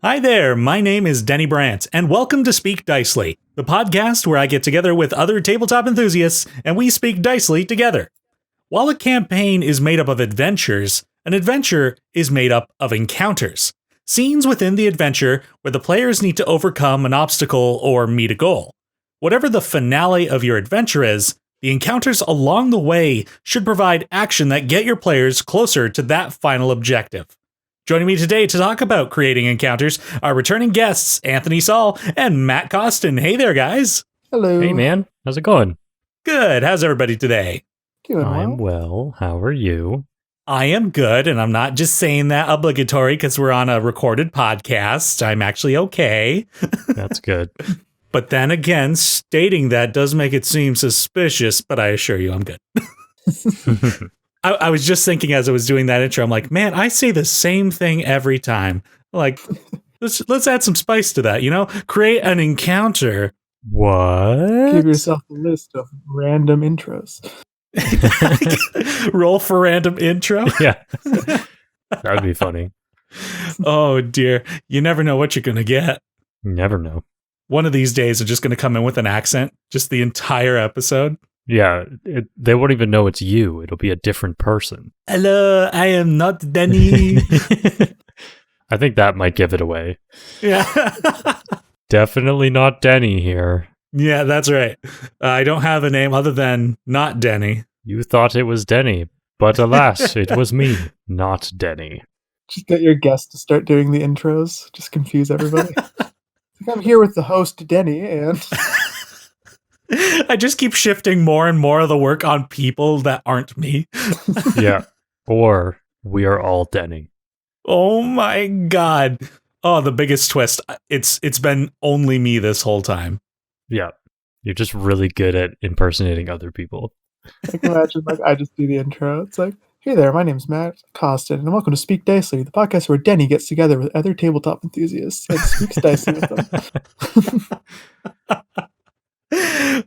Hi there, my name is Teni Brant, and welcome to Speak Dicely, the podcast where I get together with other tabletop enthusiasts and we speak dicely together. While a campaign is made up of adventures, an adventure is made up of encounters. Scenes within the adventure where the players need to overcome an obstacle or meet a goal. Whatever the finale of your adventure is, the encounters along the way should provide action that get your players closer to that final objective. Joining me today to talk about creating encounters are returning guests Anthony Saul and Matt Costin. Hey there, guys. Hello. Hey, man. How's it going? Good. How's everybody today? Doing well. I'm well. How are you? I am good, and I'm not just saying that obligatory because we're on a recorded podcast. I'm actually okay. That's good. But then again, stating that does make it seem suspicious, but I assure you I'm good. I was just thinking as I was doing that intro, I'm like, man, I say the same thing every time. Like, let's add some spice to that, you know? Create an encounter. What? Give yourself a list of random intros. Roll for random intro? Yeah. That would be funny. Oh, dear. You never know what you're going to get. You never know. One of these days, I'm just going to come in with an accent, just the entire episode. Yeah, they won't even know it's you. It'll be a different person. Hello, I am not Teni. I think that might give it away. Yeah. Definitely not Denny here. Yeah, that's right. I don't have a name other than not Denny. You thought it was Denny, but alas, it was me, not Denny. Just get your guests to start doing the intros. Just confuse everybody. I'm here with the host, Denny, and... I just keep shifting more and more of the work on people that aren't me. Yeah. Or we are all Denny. Oh my god. Oh, the biggest twist. It's been only me this whole time. Yeah. You're just really good at impersonating other people. I can imagine, I just do the intro. It's like, hey there, my name's Matt Costin, and welcome to Speak Dicely, the podcast where Denny gets together with other tabletop enthusiasts and speaks dicely with them.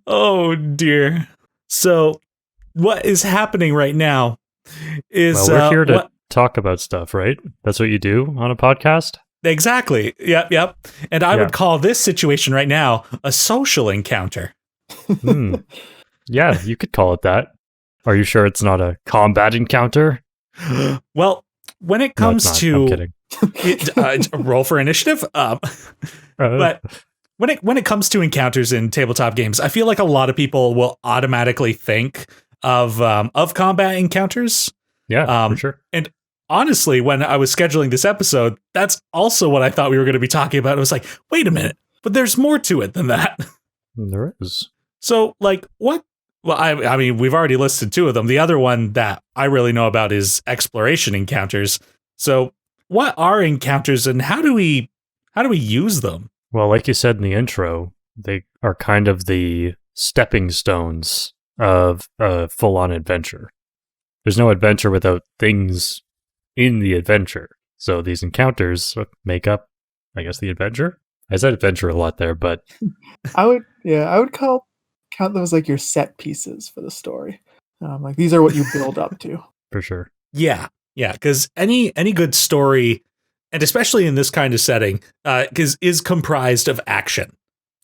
Oh dear. So what is happening right now is we're here to talk about stuff, right? That's what you do on a podcast? Exactly. Yep. And I would call this situation right now a social encounter. Yeah, you could call it that. Are you sure it's not a combat encounter? Well, when it comes I'm kidding. Roll for initiative. But when it comes to encounters in tabletop games, I feel like a lot of people will automatically think of combat encounters. Yeah, for sure. And honestly, when I was scheduling this episode, that's also what I thought we were going to be talking about. It was like, wait a minute, but there's more to it than that. There is. So, like, what? Well, I mean, we've already listed two of them. The other one that I really know about is exploration encounters. So, what are encounters, and how do we use them? Well, like you said in the intro, they are kind of the stepping stones of a full-on adventure. There's no adventure without things in the adventure. So these encounters make up, I guess, the adventure. I said adventure a lot there, but I would count them as like your set pieces for the story. Like these are what you build up to. For sure. Yeah, because any good story, and especially in this kind of setting, is comprised of action.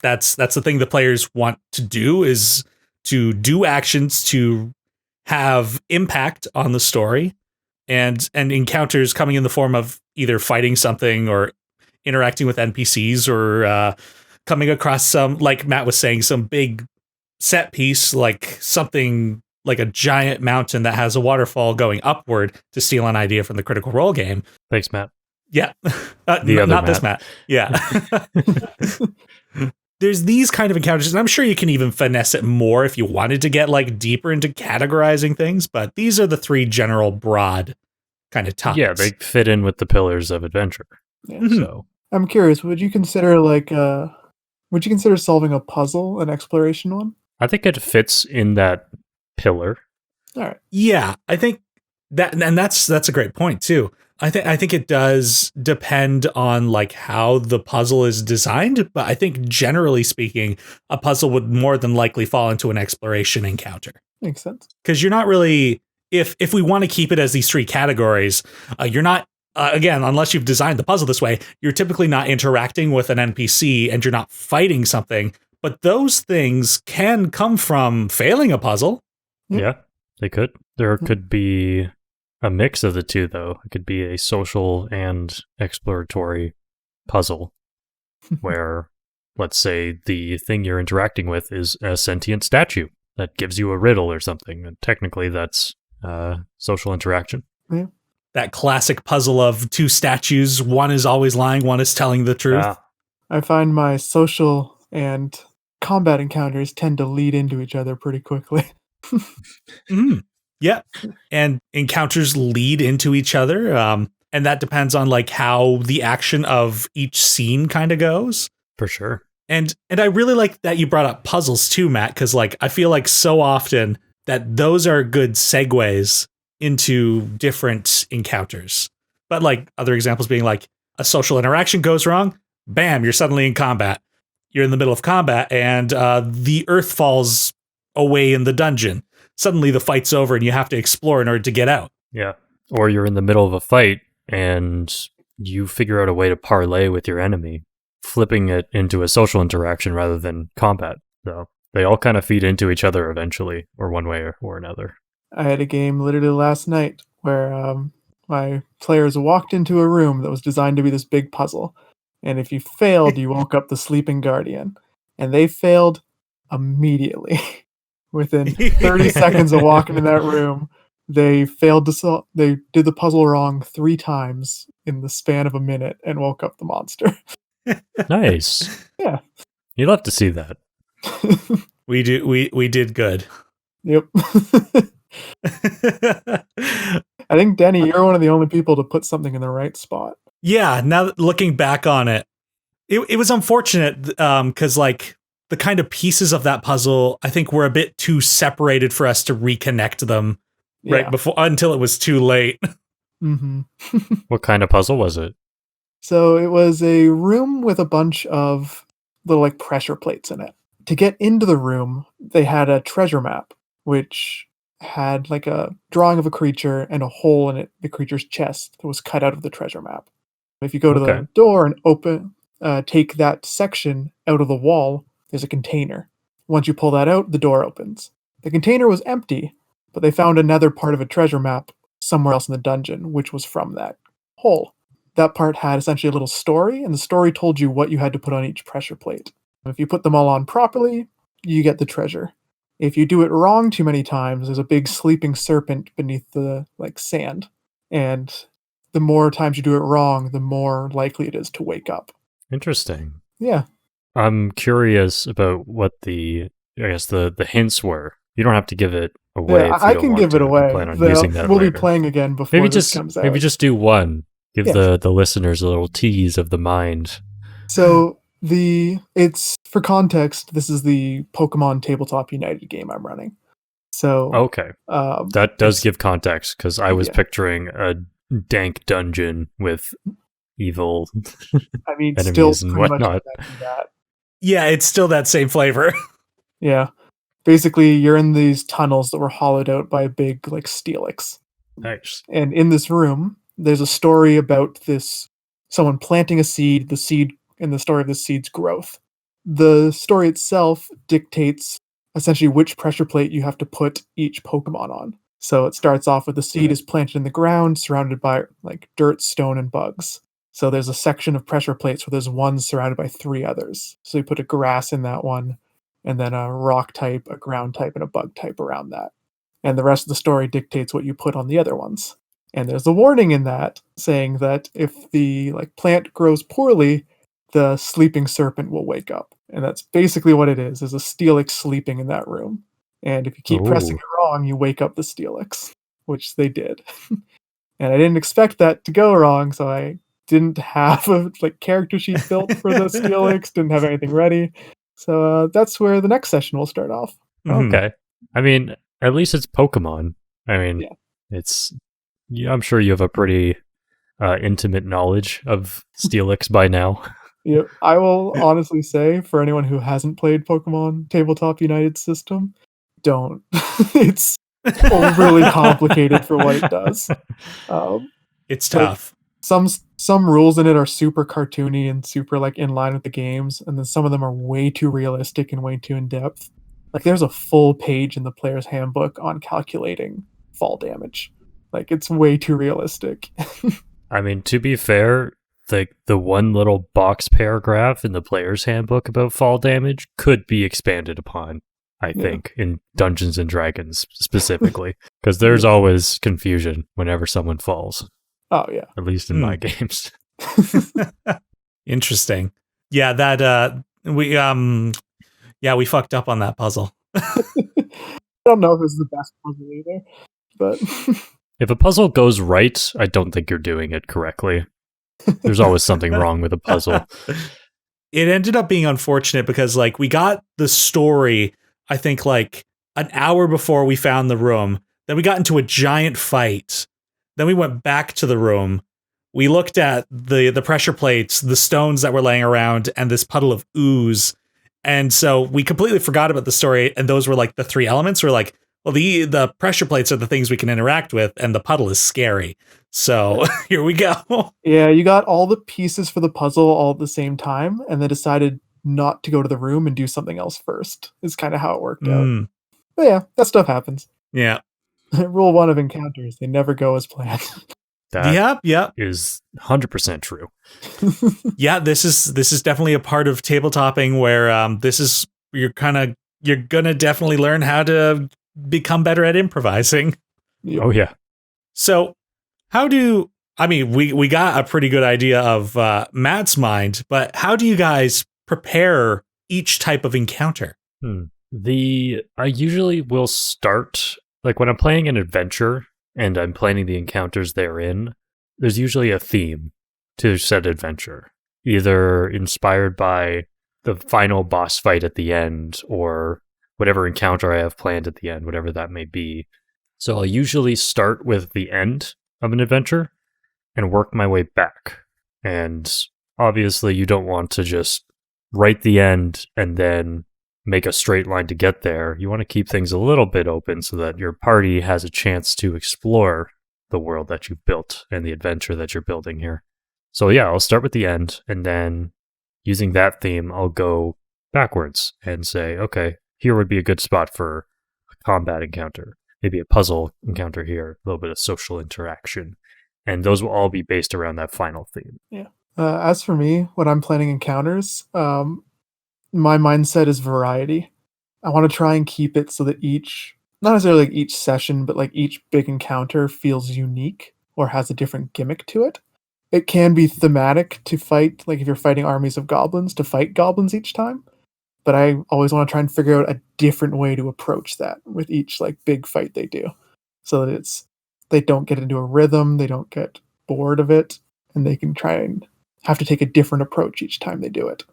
That's the thing the players want to do, is to do actions to have impact on the story, and encounters coming in the form of either fighting something or interacting with NPCs or coming across some, like Matt was saying, some big set piece, like something like a giant mountain that has a waterfall going upward, to steal an idea from the Critical Role game. Thanks, Matt. Yeah. The other not Matt. This Matt. Yeah. There's these kind of encounters, and I'm sure you can even finesse it more if you wanted to get like deeper into categorizing things, but these are the three general broad kind of topics. Yeah, they fit in with the pillars of adventure. Yeah. Mhm. So I'm curious, would you consider solving a puzzle an exploration one? I think it fits in that pillar. All right. Yeah, I think that, and that's a great point too. I think it does depend on like how the puzzle is designed, but I think generally speaking, a puzzle would more than likely fall into an exploration encounter. Makes sense. Because you're not really, if we want to keep it as these three categories, you're not again, unless you've designed the puzzle this way, you're typically not interacting with an NPC and you're not fighting something. But those things can come from failing a puzzle. Yeah, they could. There could be a mix of the two, though. It could be a social and exploratory puzzle where, let's say, the thing you're interacting with is a sentient statue that gives you a riddle or something. And technically, that's social interaction. Yeah. That classic puzzle of two statues. One is always lying, one is telling the truth. I find my social and combat encounters tend to lead into each other pretty quickly. Yeah. And encounters lead into each other. And that depends on like how the action of each scene kind of goes. For sure. And I really like that you brought up puzzles too, Matt, because like I feel like so often that those are good segues into different encounters. But like other examples being like a social interaction goes wrong, bam, you're suddenly in combat. You're in the middle of combat and the earth falls away in the dungeon. Suddenly the fight's over and you have to explore in order to get out. Yeah. Or you're in the middle of a fight and you figure out a way to parlay with your enemy, flipping it into a social interaction rather than combat. So they all kind of feed into each other eventually, or one way or another. I had a game literally last night where my players walked into a room that was designed to be this big puzzle. And if you failed, you woke up the sleeping guardian. And they failed immediately. Within 30 seconds of walking in that room, they failed to they did the puzzle wrong 3 times in the span of a minute and woke up the monster. Nice. Yeah. You'd love to see that. We did good. Yep. I think, Denny, you're one of the only people to put something in the right spot. Yeah, now looking back on it, it was unfortunate because like the kind of pieces of that puzzle, I think were a bit too separated for us to reconnect them right before until it was too late. Mm-hmm. What kind of puzzle was it? So it was a room with a bunch of little like pressure plates in it. To get into the room, they had a treasure map, which had like a drawing of a creature and a hole in it, the creature's chest that was cut out of the treasure map. If you go to the door and take that section out of the wall, there's a container. Once you pull that out, the door opens. The container was empty, but they found another part of a treasure map somewhere else in the dungeon, which was from that hole. That part had essentially a little story, and the story told you what you had to put on each pressure plate. If you put them all on properly, you get the treasure. If you do it wrong too many times, there's a big sleeping serpent beneath the sand. And the more times you do it wrong, the more likely it is to wake up. Interesting. Yeah. I'm curious about what the hints were. You don't have to give it away. Yeah, I can give it away. We'll be playing again before this comes out. Maybe just do one. Give the listeners a little tease of the mind. So it's for context, this is the Pokemon Tabletop United game I'm running. So okay, that does give context because I was picturing a dank dungeon with evil enemies still and whatnot. That. Yeah, it's still that same flavor. Yeah, basically you're in these tunnels that were hollowed out by a big steelix. Nice. And in this room, there's a story about someone planting a seed, and the story of the seed's growth. The story itself dictates essentially which pressure plate you have to put each Pokemon on. So it starts off with the seed is planted in the ground, surrounded by dirt, stone, and bugs. So there's a section of pressure plates where there's one surrounded by 3 others. So you put a grass in that one, and then a rock type, a ground type, and a bug type around that. And the rest of the story dictates what you put on the other ones. And there's a warning in that saying that if the plant grows poorly, the sleeping serpent will wake up. And that's basically what it is a Steelix sleeping in that room. And if you keep pressing it wrong, you wake up the Steelix, which they did. And I didn't expect that to go wrong, so I didn't have a character sheet built for the Steelix, didn't have anything ready. So that's where the next session will start off. Okay. I mean, at least it's Pokemon. I mean, I'm sure you have a pretty intimate knowledge of Steelix by now. Yeah, I will honestly say, for anyone who hasn't played Pokemon Tabletop United system, don't. It's overly complicated for what it does. It's tough. some rules in it are super cartoony and super like in line with the games, and then some of them are way too realistic and way too in depth. Like there's a full page in the player's handbook on calculating fall damage. Like it's way too realistic. I mean, to be fair, the one little box paragraph in the player's handbook about fall damage could be expanded upon, I think, in Dungeons and Dragons specifically, because there's always confusion whenever someone falls. Oh yeah, at least in my games. Interesting. Yeah, that we fucked up on that puzzle. I don't know if it's the best puzzle either, but if a puzzle goes right, I don't think you're doing it correctly. There's always something wrong with a puzzle. It ended up being unfortunate because like we got the story, I think like an hour before we found the room. Then we got into a giant fight. Then we went back to the room. We looked at the pressure plates, the stones that were laying around, and this puddle of ooze. And so we completely forgot about the story, and those were like the three elements. We're like, well, the pressure plates are the things we can interact with, and the puddle is scary. So here we go. Yeah, you got all the pieces for the puzzle all at the same time, and then decided not to go to the room and do something else first. Is kind of how it worked out. But yeah, that stuff happens. Yeah. Rule 1 of encounters, they never go as planned. That is 100% true. Yeah, this is definitely a part of tabletopping where you're gonna definitely learn how to become better at improvising. Yep. Oh yeah. So we got a pretty good idea of Matt's mind, but how do you guys prepare each type of encounter? I usually will start, like when I'm playing an adventure and I'm planning the encounters therein, there's usually a theme to said adventure, either inspired by the final boss fight at the end or whatever encounter I have planned at the end, whatever that may be. So I'll usually start with the end of an adventure and work my way back. And obviously you don't want to just write the end and then make a straight line to get there. You want to keep things a little bit open so that your party has a chance to explore the world that you've built and the adventure that you're building here. So yeah, I'll start with the end, and then using that theme, I'll go backwards and say, okay, here would be a good spot for a combat encounter, maybe a puzzle encounter here, a little bit of social interaction. And those will all be based around that final theme. Yeah. As for me, when I'm planning encounters, my mindset is variety. I want to try and keep it so that not necessarily like each session, but like each big encounter feels unique or has a different gimmick to it. It can be thematic to fight, like if you're fighting armies of goblins, to fight goblins each time. But I always want to try and figure out a different way to approach that with each like big fight they do, so that they don't get into a rhythm, they don't get bored of it, and they can try and have to take a different approach each time they do it.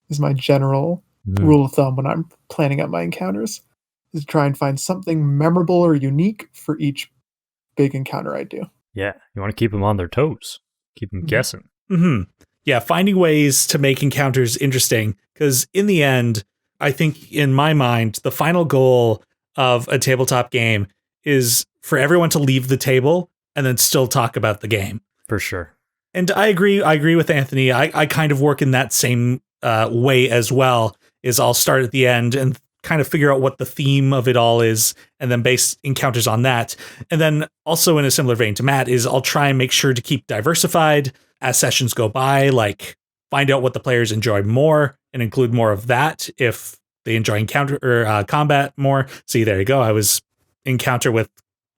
Is my general rule of thumb when I'm planning out my encounters, is to try and find something memorable or unique for each big encounter I do. Yeah, you want to keep them on their toes, keep them guessing. Mm-hmm. Yeah, finding ways to make encounters interesting, because in the end, I think in my mind, the final goal of a tabletop game is for everyone to leave the table and then still talk about the game. For sure. And I agree with Anthony. I kind of work in that same way as well, is I'll start at the end and kind of figure out what the theme of it all is and then base encounters on that. And then also in a similar vein to Matt is I'll try and make sure to keep diversified as sessions go by, like find out what the players enjoy more and include more of that if they enjoy encounter or combat more. See, there you go. I was encounter with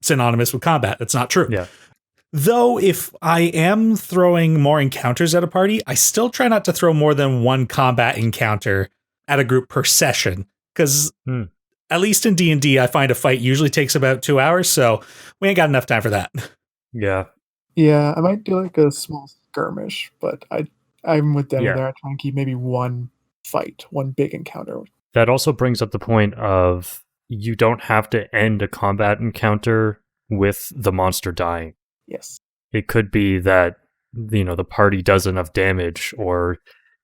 synonymous with combat. That's not true. Yeah. Though if I am throwing more encounters at a party, I still try not to throw more than one combat encounter at a group per session. Because at least in D&D, I find a fight usually takes about 2 hours, so we ain't got enough time for that. Yeah. Yeah, I might do like a small skirmish, but I'm with Denny there. I try and keep maybe one fight, one big encounter. That also brings up the point of you don't have to end a combat encounter with the monster dying. Yes. It could be that, the party does enough damage or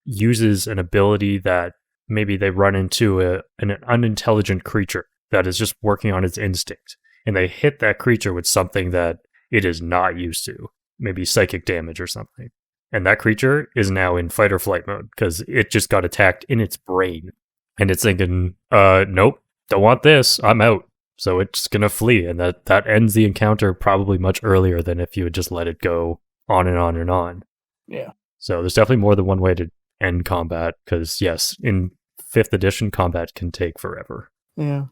uses an ability that maybe they run into an unintelligent creature that is just working on its instinct, and they hit that creature with something that it is not used to. maybe psychic damage or something. And that creature is now in fight or flight mode because it just got attacked in its brain. And it's thinking, nope, don't want this, I'm out. So it's going to flee. And that ends the encounter probably much earlier than if you had just let it go on and on and on. Yeah. So there's definitely more than one way to end combat because, yes, in 5th edition, combat can take forever. Yeah.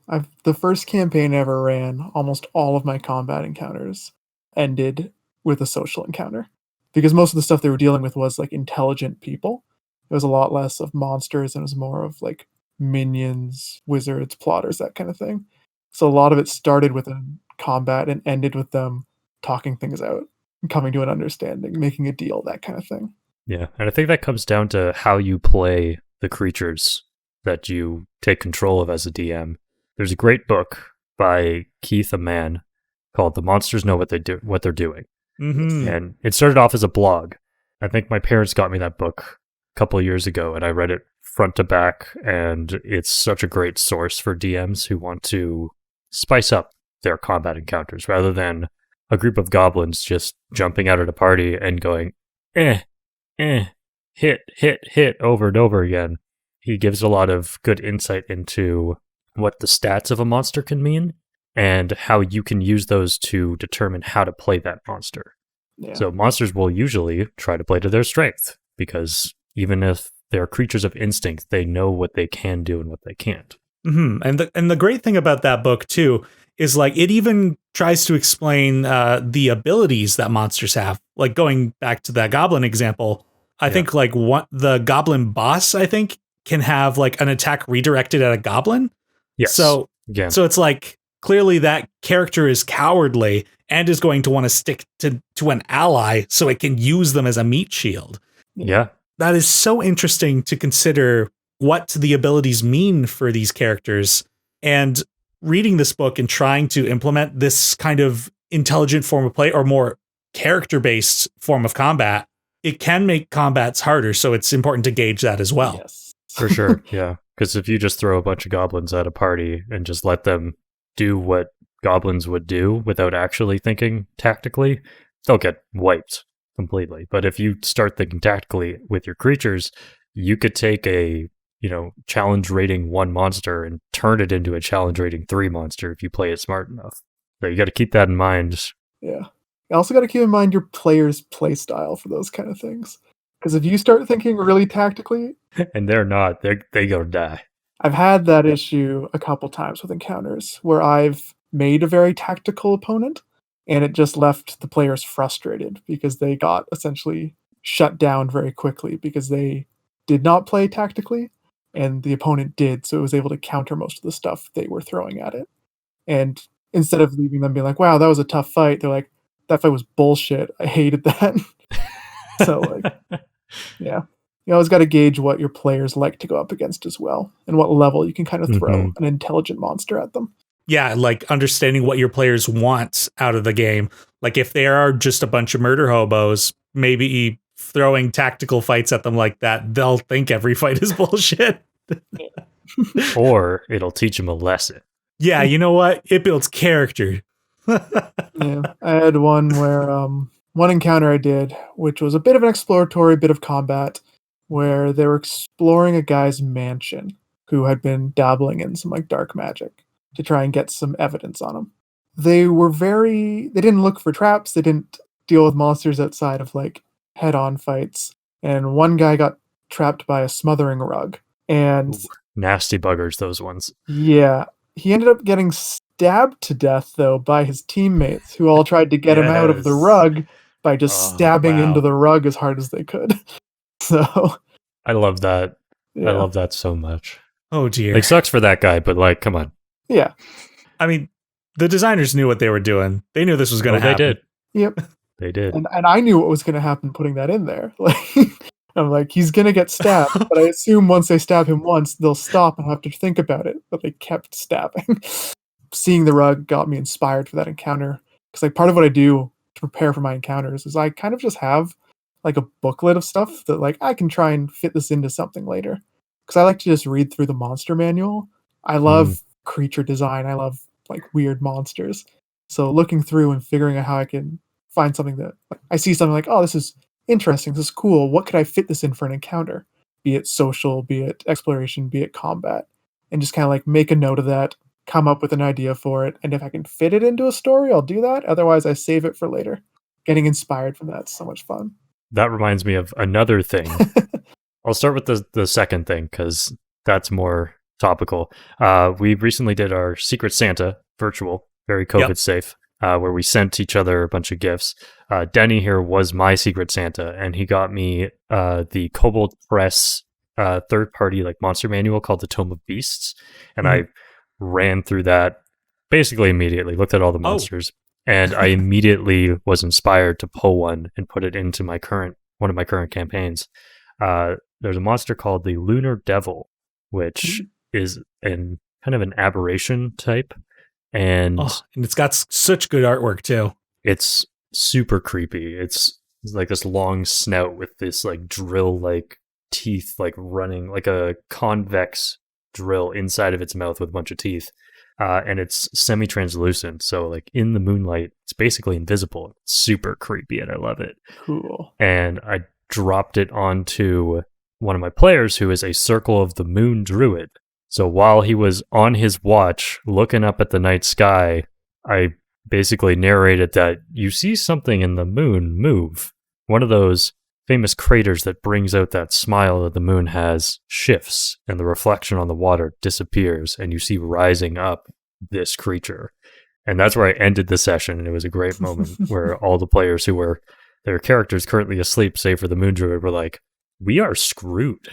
The first campaign I ever ran, almost all of my combat encounters ended with a social encounter. Because most of the stuff they were dealing with was like intelligent people. It was a lot less of monsters and it was more of like minions, wizards, plotters, that kind of thing. So a lot of it started with a combat and ended with them talking things out, coming to an understanding, making a deal, that kind of thing. Yeah, and I think that comes down to how you play the creatures that you take control of as a DM. There's a great book by Keith Amann called "The Monsters Know What They're Doing," and it started off as a blog. I think my parents got me that book a couple of years ago, and I read it front to back. And it's such a great source for DMs who want to spice up their combat encounters rather than a group of goblins just jumping out at a party and going, hit over and over again. He gives a lot of good insight into what the stats of a monster can mean and how you can use those to determine how to play that monster. Yeah. So monsters will usually try to play to their strength because even if they're creatures of instinct, they know what they can do and what they can't. Mm-hmm. And the great thing about that book too is like it even tries to explain the abilities that monsters have. Like going back to that goblin example, I think like the goblin boss, I think, can have like an attack redirected at a goblin. Yes. So it's like clearly that character is cowardly and is going to want to stick to an ally so it can use them as a meat shield. Yeah. That is so interesting to consider what the abilities mean for these characters. And reading this book and trying to implement this kind of intelligent form of play or more character-based form of combat, it can make combats harder. So it's important to gauge that as well. Yes. For sure, yeah. Because if you just throw a bunch of goblins at a party and just let them do what goblins would do without actually thinking tactically, they'll get wiped completely. But if you start thinking tactically with your creatures, you could take a challenge rating 1 monster and turn it into a challenge rating 3 monster if you play it smart enough. So you got to keep that in mind. Yeah. You also got to keep in mind your player's play style for those kind of things. Because if you start thinking really tactically... And they're not, they go die. I've had that issue a couple times with encounters where I've made a very tactical opponent and it just left the players frustrated because they got essentially shut down very quickly because they did not play tactically and the opponent did, so it was able to counter most of the stuff they were throwing at it. And instead of leaving them being like, wow, that was a tough fight, they're like, that fight was bullshit. I hated that. So, like, yeah. You always got to gauge what your players like to go up against as well and what level you can kind of throw an intelligent monster at them. Yeah, like understanding what your players want out of the game. Like if they are just a bunch of murder hobos, maybe throwing tactical fights at them like that, they'll think every fight is bullshit. Or it'll teach them a lesson. Yeah, you know what? It builds character. Yeah, I had one where one encounter I did, which was a bit of an exploratory bit of combat, where they were exploring a guy's mansion who had been dabbling in some like dark magic to try and get some evidence on him. They didn't look for traps. They didn't deal with monsters outside of like head-on fights. And one guy got trapped by a smothering rug. And nasty buggers, those ones. Yeah. He ended up getting stabbed to death, though, by his teammates, who all tried to get him out of the rug by just stabbing into the rug as hard as they could. So I love that. Yeah. I love that so much. Oh, dear. Like, sucks for that guy, but like, come on. Yeah. I mean, the designers knew what they were doing. They knew this was going to happen. They did. Yep. They did. And I knew what was going to happen putting that in there. Like, I'm like, he's going to get stabbed, but I assume once they stab him once, they'll stop and have to think about it. But they kept stabbing. Seeing the rug got me inspired for that encounter. Because like part of what I do to prepare for my encounters is I kind of just have like a booklet of stuff that like I can try and fit this into something later. Because I like to just read through the monster manual. I love creature design. I love like weird monsters. So looking through and figuring out how I can find something that I see something like, oh, this is interesting, this is cool. What could I fit this in for an encounter? Be it social, be it exploration, be it combat, and just kind of like make a note of that, come up with an idea for it, and if I can fit it into a story, I'll do that. Otherwise, I save it for later. Getting inspired from that's so much fun. That reminds me of another thing. I'll start with the second thing because that's more topical. We recently did our Secret Santa virtual, very COVID safe, where we sent each other a bunch of gifts. Denny here was my Secret Santa, and he got me the Kobold Press third-party like monster manual called the Tome of Beasts, and I ran through that basically immediately, looked at all the monsters, and I immediately was inspired to pull one and put it into one of my current campaigns. There's a monster called the Lunar Devil, which is kind of an aberration type, and it's got such good artwork too. It's super creepy. It's like this long snout with this like drill like teeth like running like a convex drill inside of its mouth with a bunch of teeth, and it's semi-translucent, so like in the moonlight it's basically invisible. It's super creepy and I love it. Cool. And I dropped it onto one of my players who is a Circle of the Moon druid. So while he was on his watch looking up at the night sky, I basically narrated that you see something in the moon move. One of those famous craters that brings out that smile that the moon has shifts, and the reflection on the water disappears, and you see rising up this creature. And that's where I ended the session, and it was a great moment where all the players who were their characters currently asleep, save for the moon druid, were like, we are screwed.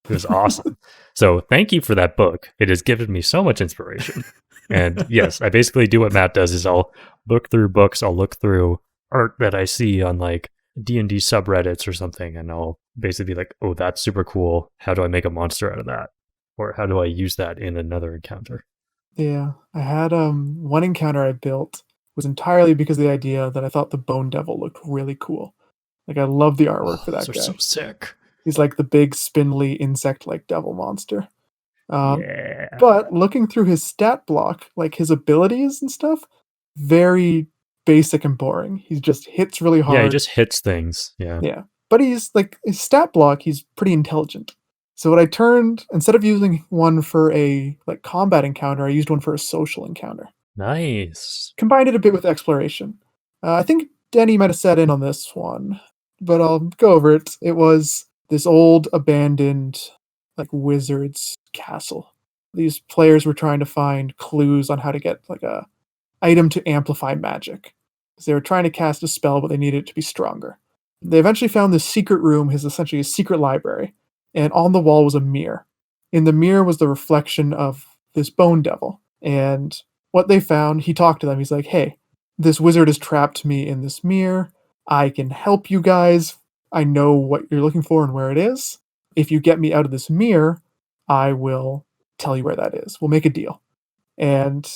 It was awesome. So thank you for that book. It has given me so much inspiration. And yes, I basically do what Matt does is I'll look through books, I'll look through art that I see on like D&D subreddits or something, and I'll basically be like, oh, that's super cool. How do I make a monster out of that? Or how do I use that in another encounter? Yeah, I had one encounter I built was entirely because of the idea that I thought the Bone Devil looked really cool. Like I love the artwork for that guy. So sick. He's like the big spindly insect-like devil monster. Yeah. But looking through his stat block, like his abilities and stuff, very basic and boring. He just hits really hard. Yeah, he just hits things. Yeah. Yeah. But he's like his stat block, he's pretty intelligent. So what I turned, instead of using one for a like combat encounter, I used one for a social encounter. Nice. Combined it a bit with exploration. I think Denny might have sat in on this one, but I'll go over it. It was this old abandoned like wizard's castle. These players were trying to find clues on how to get like a item to amplify magic. Because they were trying to cast a spell, but they needed it to be stronger. They eventually found this secret room, his essentially a secret library, and on the wall was a mirror. In the mirror was the reflection of this Bone Devil. And what they found, he talked to them. He's like, hey, this wizard has trapped me in this mirror. I can help you guys. I know what you're looking for and where it is. If you get me out of this mirror, I will tell you where that is. We'll make a deal. And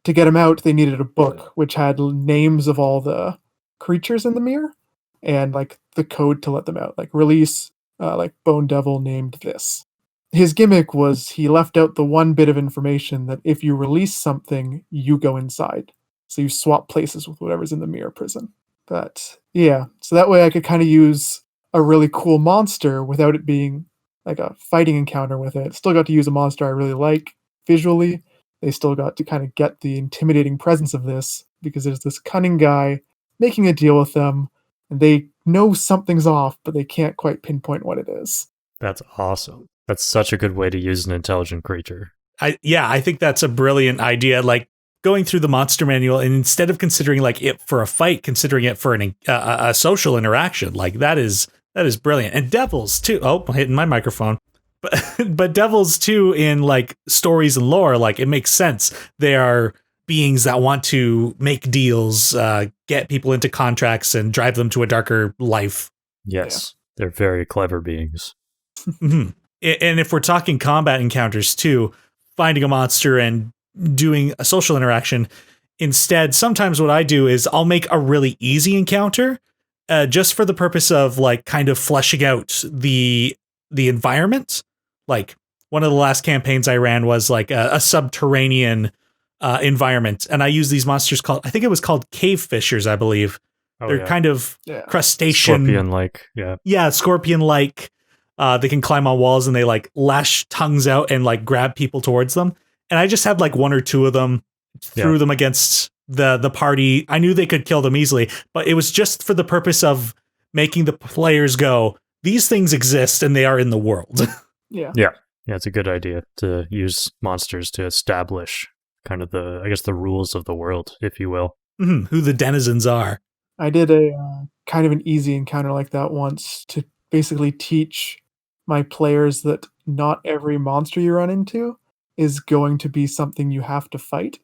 to get him out, they needed a book which had names of all the creatures in the mirror and like the code to let them out. Like release, like Bone Devil named this. His gimmick was he left out the one bit of information that if you release something, you go inside. So you swap places with whatever's in the mirror prison. But yeah, so that way I could kind of use a really cool monster without it being like a fighting encounter with it. Still got to use a monster I really like visually. They still got to kind of get the intimidating presence of this because there's this cunning guy making a deal with them and they know something's off, but they can't quite pinpoint what it is. That's awesome. That's such a good way to use an intelligent creature. I think that's a brilliant idea. Like going through the monster manual and instead of considering like it for a fight, considering it for a social interaction, like that is brilliant. And devils too. Oh, I'm hitting my microphone. But devils too in like stories and lore, like it makes sense. They are beings that want to make deals, get people into contracts and drive them to a darker life. Yes, they're very clever beings. Mm-hmm. And if we're talking combat encounters too, finding a monster and doing a social interaction, instead, sometimes what I do is I'll make a really easy encounter just for the purpose of like kind of fleshing out the environment. Like one of the last campaigns I ran was like a subterranean environment. And I use these monsters I think it was called cave fishers, I believe. They're kind of Yeah. crustacean. Scorpion-like, yeah. Yeah, scorpion-like. They can climb on walls and they like lash tongues out and like grab people towards them. And I just had like one or two of them, threw them against the party. I knew they could kill them easily, but it was just for the purpose of making the players go, these things exist and they are in the world. Yeah. Yeah, it's a good idea to use monsters to establish kind of the rules of the world, if you will. Who the denizens are. I did a kind of an easy encounter like that once to basically teach my players that not every monster you run into is going to be something you have to fight.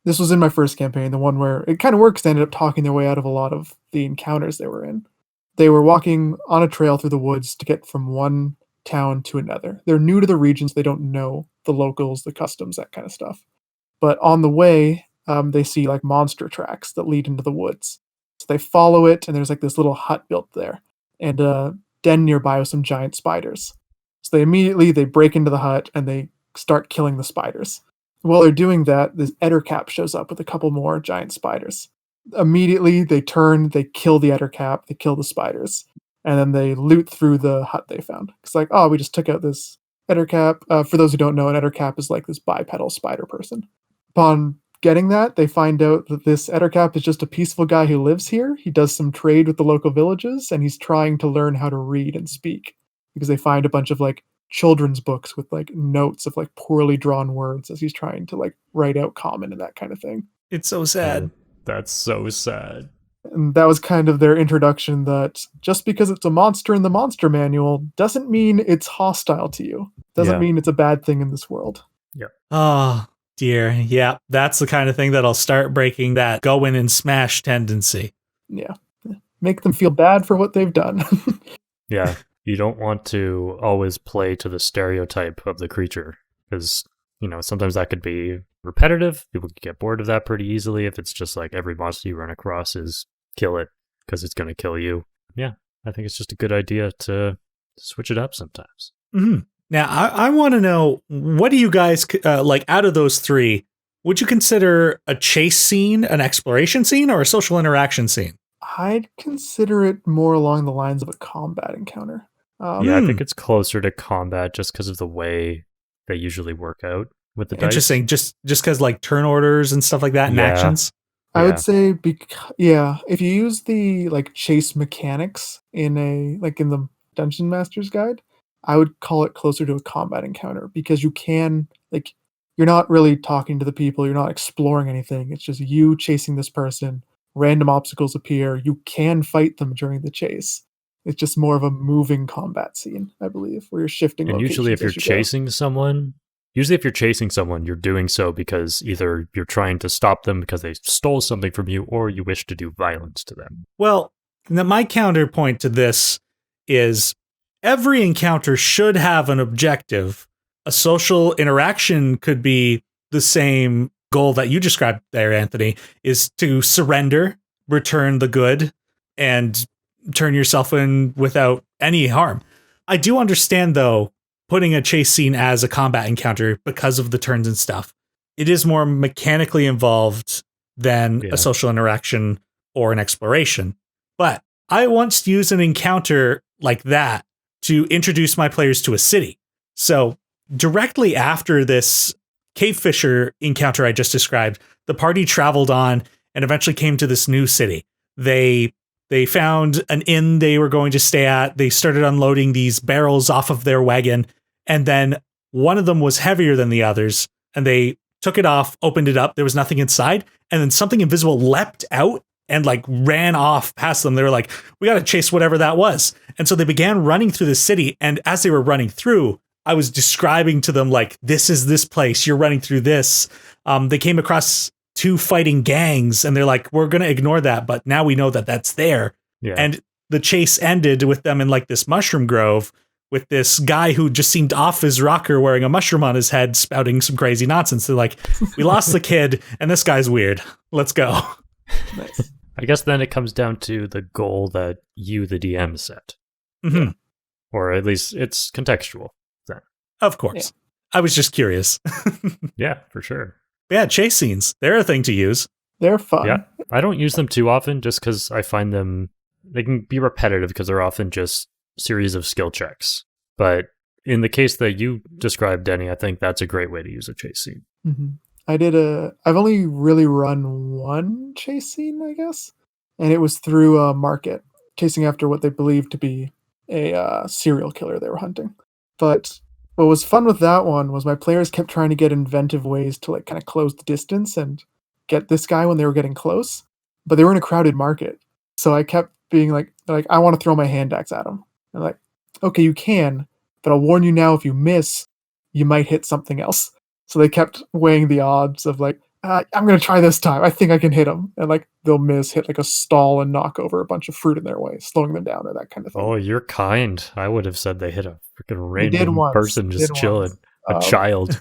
This was in my first campaign, the one where it kind of works. They ended up talking their way out of a lot of the encounters they were in. They were walking on a trail through the woods to get from one town to another. They're new to the regions. They don't know the locals, the customs, that kind of stuff. But on the way, they see like monster tracks that lead into the woods. So they follow it, and there's like this little hut built there, and a den nearby with some giant spiders. So they break into the hut and they start killing the spiders. While they're doing that, this ettercap shows up with a couple more giant spiders. Immediately, they turn, they kill the ettercap, they kill the spiders, and then they loot through the hut they found. It's like, oh, we just took out this ettercap. For those who don't know, an ettercap is like this bipedal spider person. Upon getting that, they find out that this ettercap is just a peaceful guy who lives here. He does some trade with the local villages, and he's trying to learn how to read and speak because they find a bunch of like children's books with like notes of like poorly drawn words as he's trying to like write out common and that kind of thing. It's so sad. That's so sad. And that was kind of their introduction that just because it's a monster in the monster manual doesn't mean it's hostile to you. Doesn't mean it's a bad thing in this world. Yeah. Oh, dear. Yeah, that's the kind of thing that'll start breaking that go in and smash tendency. Yeah. Make them feel bad for what they've done. Yeah. You don't want to always play to the stereotype of the creature because, sometimes that could be repetitive. People could get bored of that pretty easily if it's just like every monster you run across is kill it because it's going to kill you. Yeah, I think it's just a good idea to switch it up sometimes. Mm-hmm. Now, I want to know, what do you guys, like out of those three, would you consider a chase scene, an exploration scene, or a social interaction scene? I'd consider it more along the lines of a combat encounter. Yeah, I think it's closer to combat just because of the way they usually work out with the dice. Interesting, just because like turn orders and stuff like that and actions. I would say, if you use the like chase mechanics in the Dungeon Master's Guide, I would call it closer to a combat encounter because you can you're not really talking to the people, you're not exploring anything. It's just you chasing this person. Random obstacles appear. You can fight them during the chase. It's just more of a moving combat scene, I believe, where you're shifting. And usually, if you're chasing someone, you're doing so because either you're trying to stop them because they stole something from you, or you wish to do violence to them. Well, my counterpoint to this is every encounter should have an objective. A social interaction could be the same goal that you described there, Anthony, is to surrender, return the good, and turn yourself in without any harm. I do understand, though, putting a chase scene as a combat encounter because of the turns and stuff. It is more mechanically involved than a social interaction or an exploration. But I once used an encounter like that to introduce my players to a city. So directly after this Cave Fisher encounter I just described, the party traveled on and eventually came to this new city. They found an inn they were going to stay at. They started unloading these barrels off of their wagon, and then one of them was heavier than the others, and they took it off, opened it up. There was nothing inside, and then something invisible leapt out and ran off past them. They were like, we got to chase whatever that was. And so they began running through the city, and as they were running through, I was describing to them, this is this place, you're running through this. They came across two fighting gangs, and they're like, we're going to ignore that, but now we know that that's there. Yeah. And the chase ended with them in this mushroom grove with this guy who just seemed off his rocker wearing a mushroom on his head, spouting some crazy nonsense. They're like, we lost the kid, and this guy's weird. Let's go. Nice. I guess then it comes down to the goal that you, the DM, set. Mm-hmm. Or at least it's contextual. Then. Of course. Yeah. I was just curious. Yeah, for sure. Yeah, chase scenes. They're a thing to use. They're fun. Yeah, I don't use them too often just because I find they can be repetitive because they're often just series of skill checks. But in the case that you described, Denny, I think that's a great way to use a chase scene. Mm-hmm. I've only really run one chase scene, I guess, and it was through a market, chasing after what they believed to be a serial killer they were hunting. But what was fun with that one was my players kept trying to get inventive ways to like kind of close the distance and get this guy when they were getting close, but they were in a crowded market. So I kept being like I want to throw my hand axe at him. And like, okay, you can, but I'll warn you now, if you miss, you might hit something else. So they kept weighing the odds of like, I'm going to try this time. I think I can hit them. And like, they'll miss, hit like a stall and knock over a bunch of fruit in their way, slowing them down or that kind of thing. Oh, you're kind. I would have said they hit a freaking They did random once. person just chilling. A child.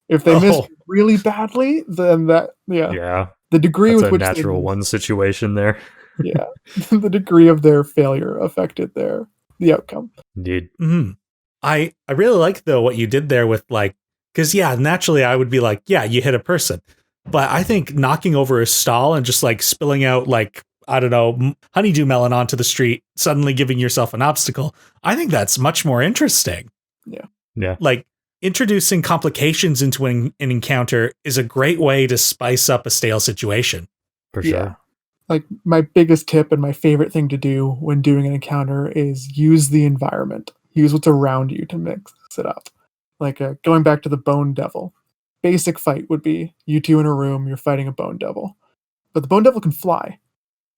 If they missed really badly, then Yeah. The degree That's with a which natural one situation there. Yeah. The degree of their failure affected the outcome. Indeed. Mm-hmm. I really like though what you did there with like, because naturally I would be like, yeah, you hit a person, but I think knocking over a stall and just like spilling out like, I don't know, honeydew melon onto the street, suddenly giving yourself an obstacle, I think that's much more interesting. Yeah. Like introducing complications into an encounter is a great way to spice up a stale situation. For sure. Like my biggest tip and my favorite thing to do when doing an encounter is use the environment. Use what's around you to mix it up. Like going back to the bone devil. Basic fight would be you two in a room, you're fighting a bone devil. But the bone devil can fly.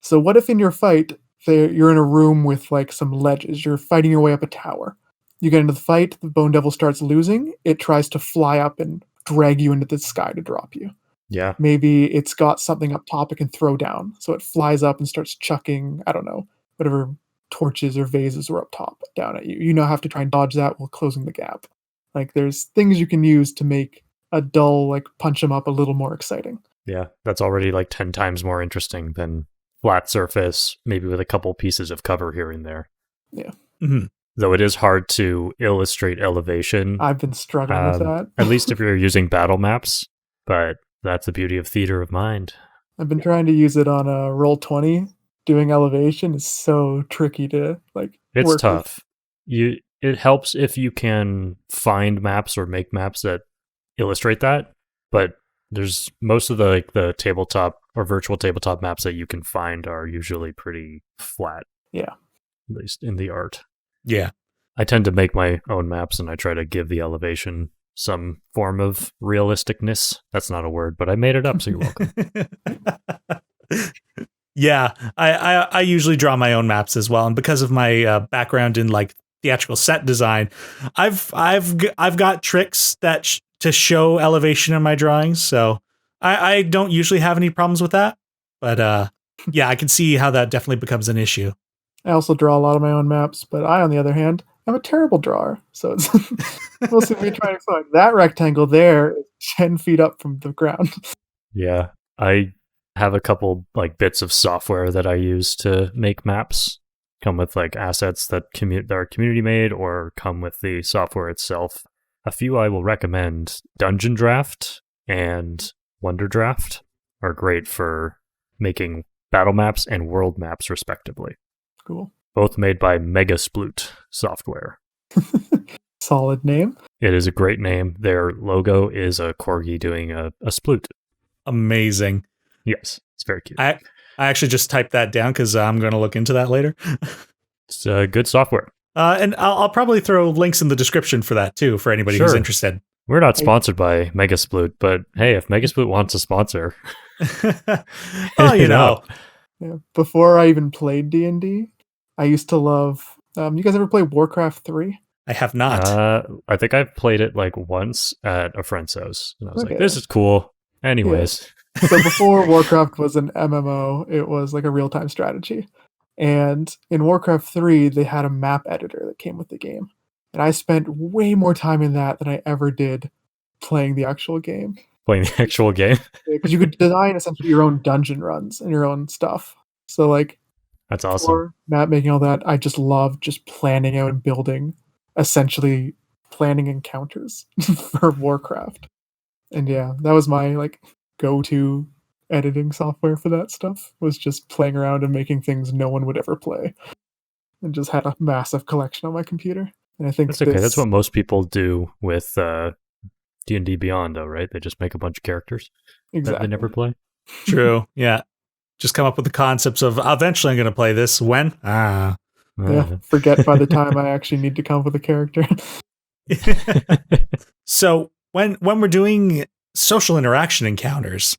So what if in your fight, you're in a room with like some ledges, you're fighting your way up a tower. You get into the fight, the bone devil starts losing, it tries to fly up and drag you into the sky to drop you. Yeah. Maybe it's got something up top it can throw down. So it flies up and starts chucking, I don't know, whatever torches or vases were up top down at you. You now have to try and dodge that while closing the gap. Like there's things you can use to make a dull, like punch 'em up a little more exciting. Yeah. That's already like 10 times more interesting than flat surface, maybe with a couple pieces of cover here and there. Yeah. Mm-hmm. Though it is hard to illustrate elevation. I've been struggling with that. At least if you're using battle maps, but that's the beauty of theater of mind. I've been trying to use it on a Roll20. Doing elevation is so tricky to like. It's tough. It helps if you can find maps or make maps that illustrate that, but there's most of the tabletop or virtual tabletop maps that you can find are usually pretty flat. Yeah. At least in the art. Yeah. I tend to make my own maps and I try to give the elevation some form of realisticness. That's not a word, but I made it up, so you're welcome. Yeah, I usually draw my own maps as well, and because of my background in like theatrical set design, I've got tricks that to show elevation in my drawings, so I don't usually have any problems with that. But yeah, I can see how that definitely becomes an issue. I also draw a lot of my own maps, but I, on the other hand, I'm a terrible drawer. So it's mostly me trying to find that rectangle there is 10 feet up from the ground. Yeah, I have a couple like bits of software that I use to make maps. Come with like assets that are community made or come with the software itself. A few I will recommend: Dungeon Draft and Wonder Draft are great for making battle maps and world maps respectively. Cool. Both made by Megasploot software. Solid name. It is a great name. Their logo is a corgi doing a sploot. Amazing. Yes, it's very cute. I actually just typed that down because I'm going to look into that later. It's good software. And I'll probably throw links in the description for that too, for anybody who's interested. We're not sponsored by Megasploot, but hey, if Megasploot wants a sponsor, well, you know. Yeah. Before I even played D&D, I used to love. You guys ever play Warcraft 3? I have not. I think I've played it like once at a friend's house, and I was Okay. like, "This is cool." Anyways, So before Warcraft was an MMO, it was like a real-time strategy. And in Warcraft 3, they had a map editor that came with the game. And I spent way more time in that than I ever did playing the actual game. playing the actual game. Because you could design essentially your own dungeon runs and your own stuff. So like That's awesome. for map making, all that, I just love just planning out and building, essentially planning encounters for Warcraft. And yeah, that was my like go-to editing software for that stuff. Was just playing around and making things no one would ever play, and just had a massive collection on my computer. And I think That's okay. That's what most people do with D&D Beyond, though, right? They just make a bunch of characters that they never play. True. Yeah. Just come up with the concepts of eventually I'm going to play this. When? Yeah, forget by the time I actually need to come up with a character. So when we're doing social interaction encounters,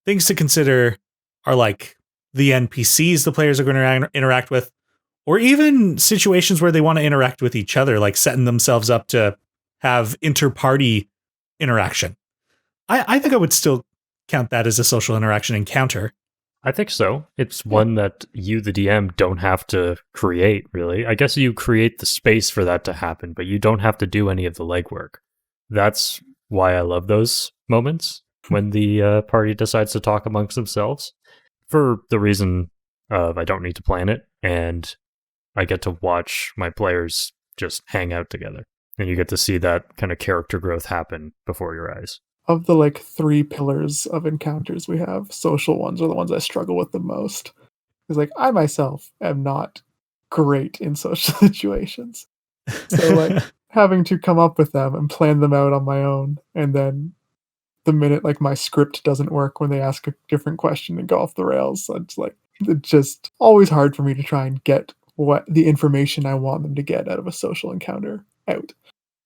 things to consider are like the NPCs the players are going to interact with, or even situations where they want to interact with each other, like setting themselves up to have inter-party interaction. I think I would still count that as a social interaction encounter. I think so. It's one that you, the DM, don't have to create, really. I guess you create the space for that to happen, but you don't have to do any of the legwork. That's why I love those moments when the party decides to talk amongst themselves. For the reason of I don't need to plan it, and I get to watch my players just hang out together. And you get to see that kind of character growth happen before your eyes. Of the 3 pillars of encounters we have, social ones are the ones I struggle with the most. Because I myself am not great in social situations. So having to come up with them and plan them out on my own, and then the minute my script doesn't work when they ask a different question and go off the rails, it's just always hard for me to try and get what the information I want them to get out of a social encounter out.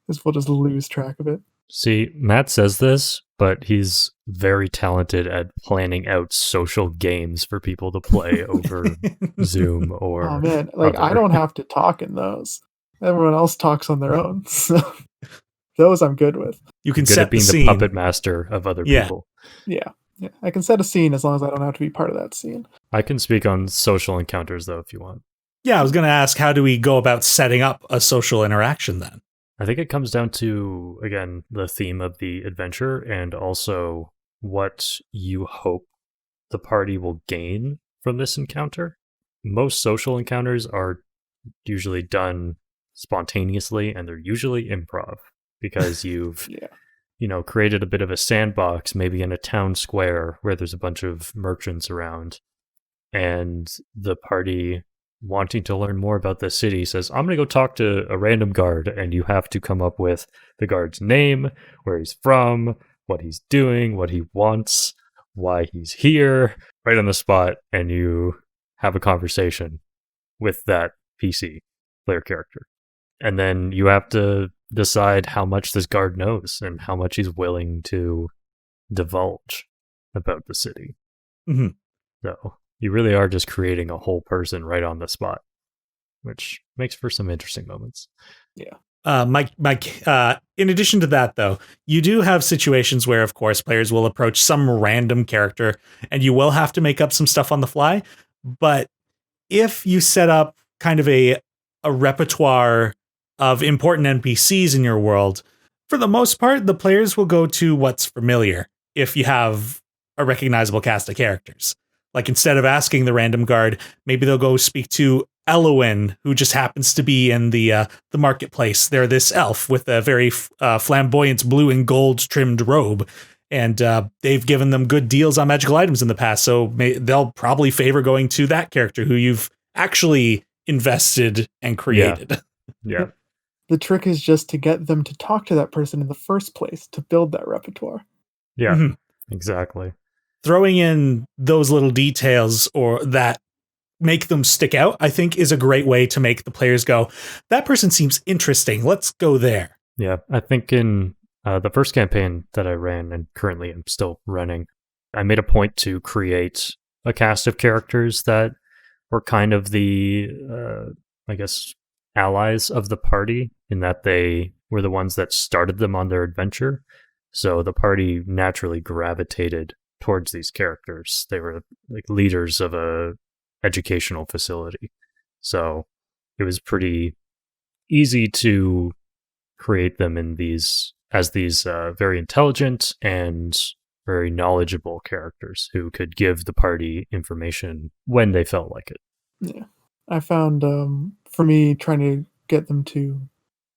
Because we'll just lose track of it. See, Matt says this, but he's very talented at planning out social games for people to play over Zoom or... Oh man, I don't have to talk in those. Everyone else talks on their own, so those I'm good with. You can good set at being the puppet master of other people. Yeah, I can set a scene as long as I don't have to be part of that scene. I can speak on social encounters, though, if you want. Yeah, I was going to ask, how do we go about setting up a social interaction then? I think it comes down to, again, the theme of the adventure and also what you hope the party will gain from this encounter. Most social encounters are usually done spontaneously, and they're usually improv because you've created a bit of a sandbox, maybe in a town square where there's a bunch of merchants around, and the party, wanting to learn more about the city, says, I'm going to go talk to a random guard, and you have to come up with the guard's name, where he's from, what he's doing, what he wants, why he's here, right on the spot, and you have a conversation with that PC player character. And then you have to decide how much this guard knows and how much he's willing to divulge about the city. Mm-hmm. So you really are just creating a whole person right on the spot, which makes for some interesting moments. Yeah. Mike, in addition to that, though, you do have situations where, of course, players will approach some random character and you will have to make up some stuff on the fly. But if you set up kind of a repertoire of important NPCs in your world, for the most part, the players will go to what's familiar if you have a recognizable cast of characters. Like, instead of asking the random guard, maybe they'll go speak to Elowin, who just happens to be in the marketplace. They're this elf with a very flamboyant blue and gold trimmed robe, and they've given them good deals on magical items in the past, so they'll probably favor going to that character who you've actually invested and created. Yeah. The trick is just to get them to talk to that person in the first place to build that repertoire. Yeah, Mhm. Exactly. Throwing in those little details or that make them stick out, I think, is a great way to make the players go, that person seems interesting. Let's go there. Yeah, I think in the first campaign that I ran, and currently I'm still running, I made a point to create a cast of characters that were kind of the, allies of the party, in that they were the ones that started them on their adventure. So the party naturally gravitated towards these characters. They were like leaders of a educational facility. So it was pretty easy to create them in these very intelligent and very knowledgeable characters who could give the party information when they felt like it. Yeah. I found, for me, trying to get them to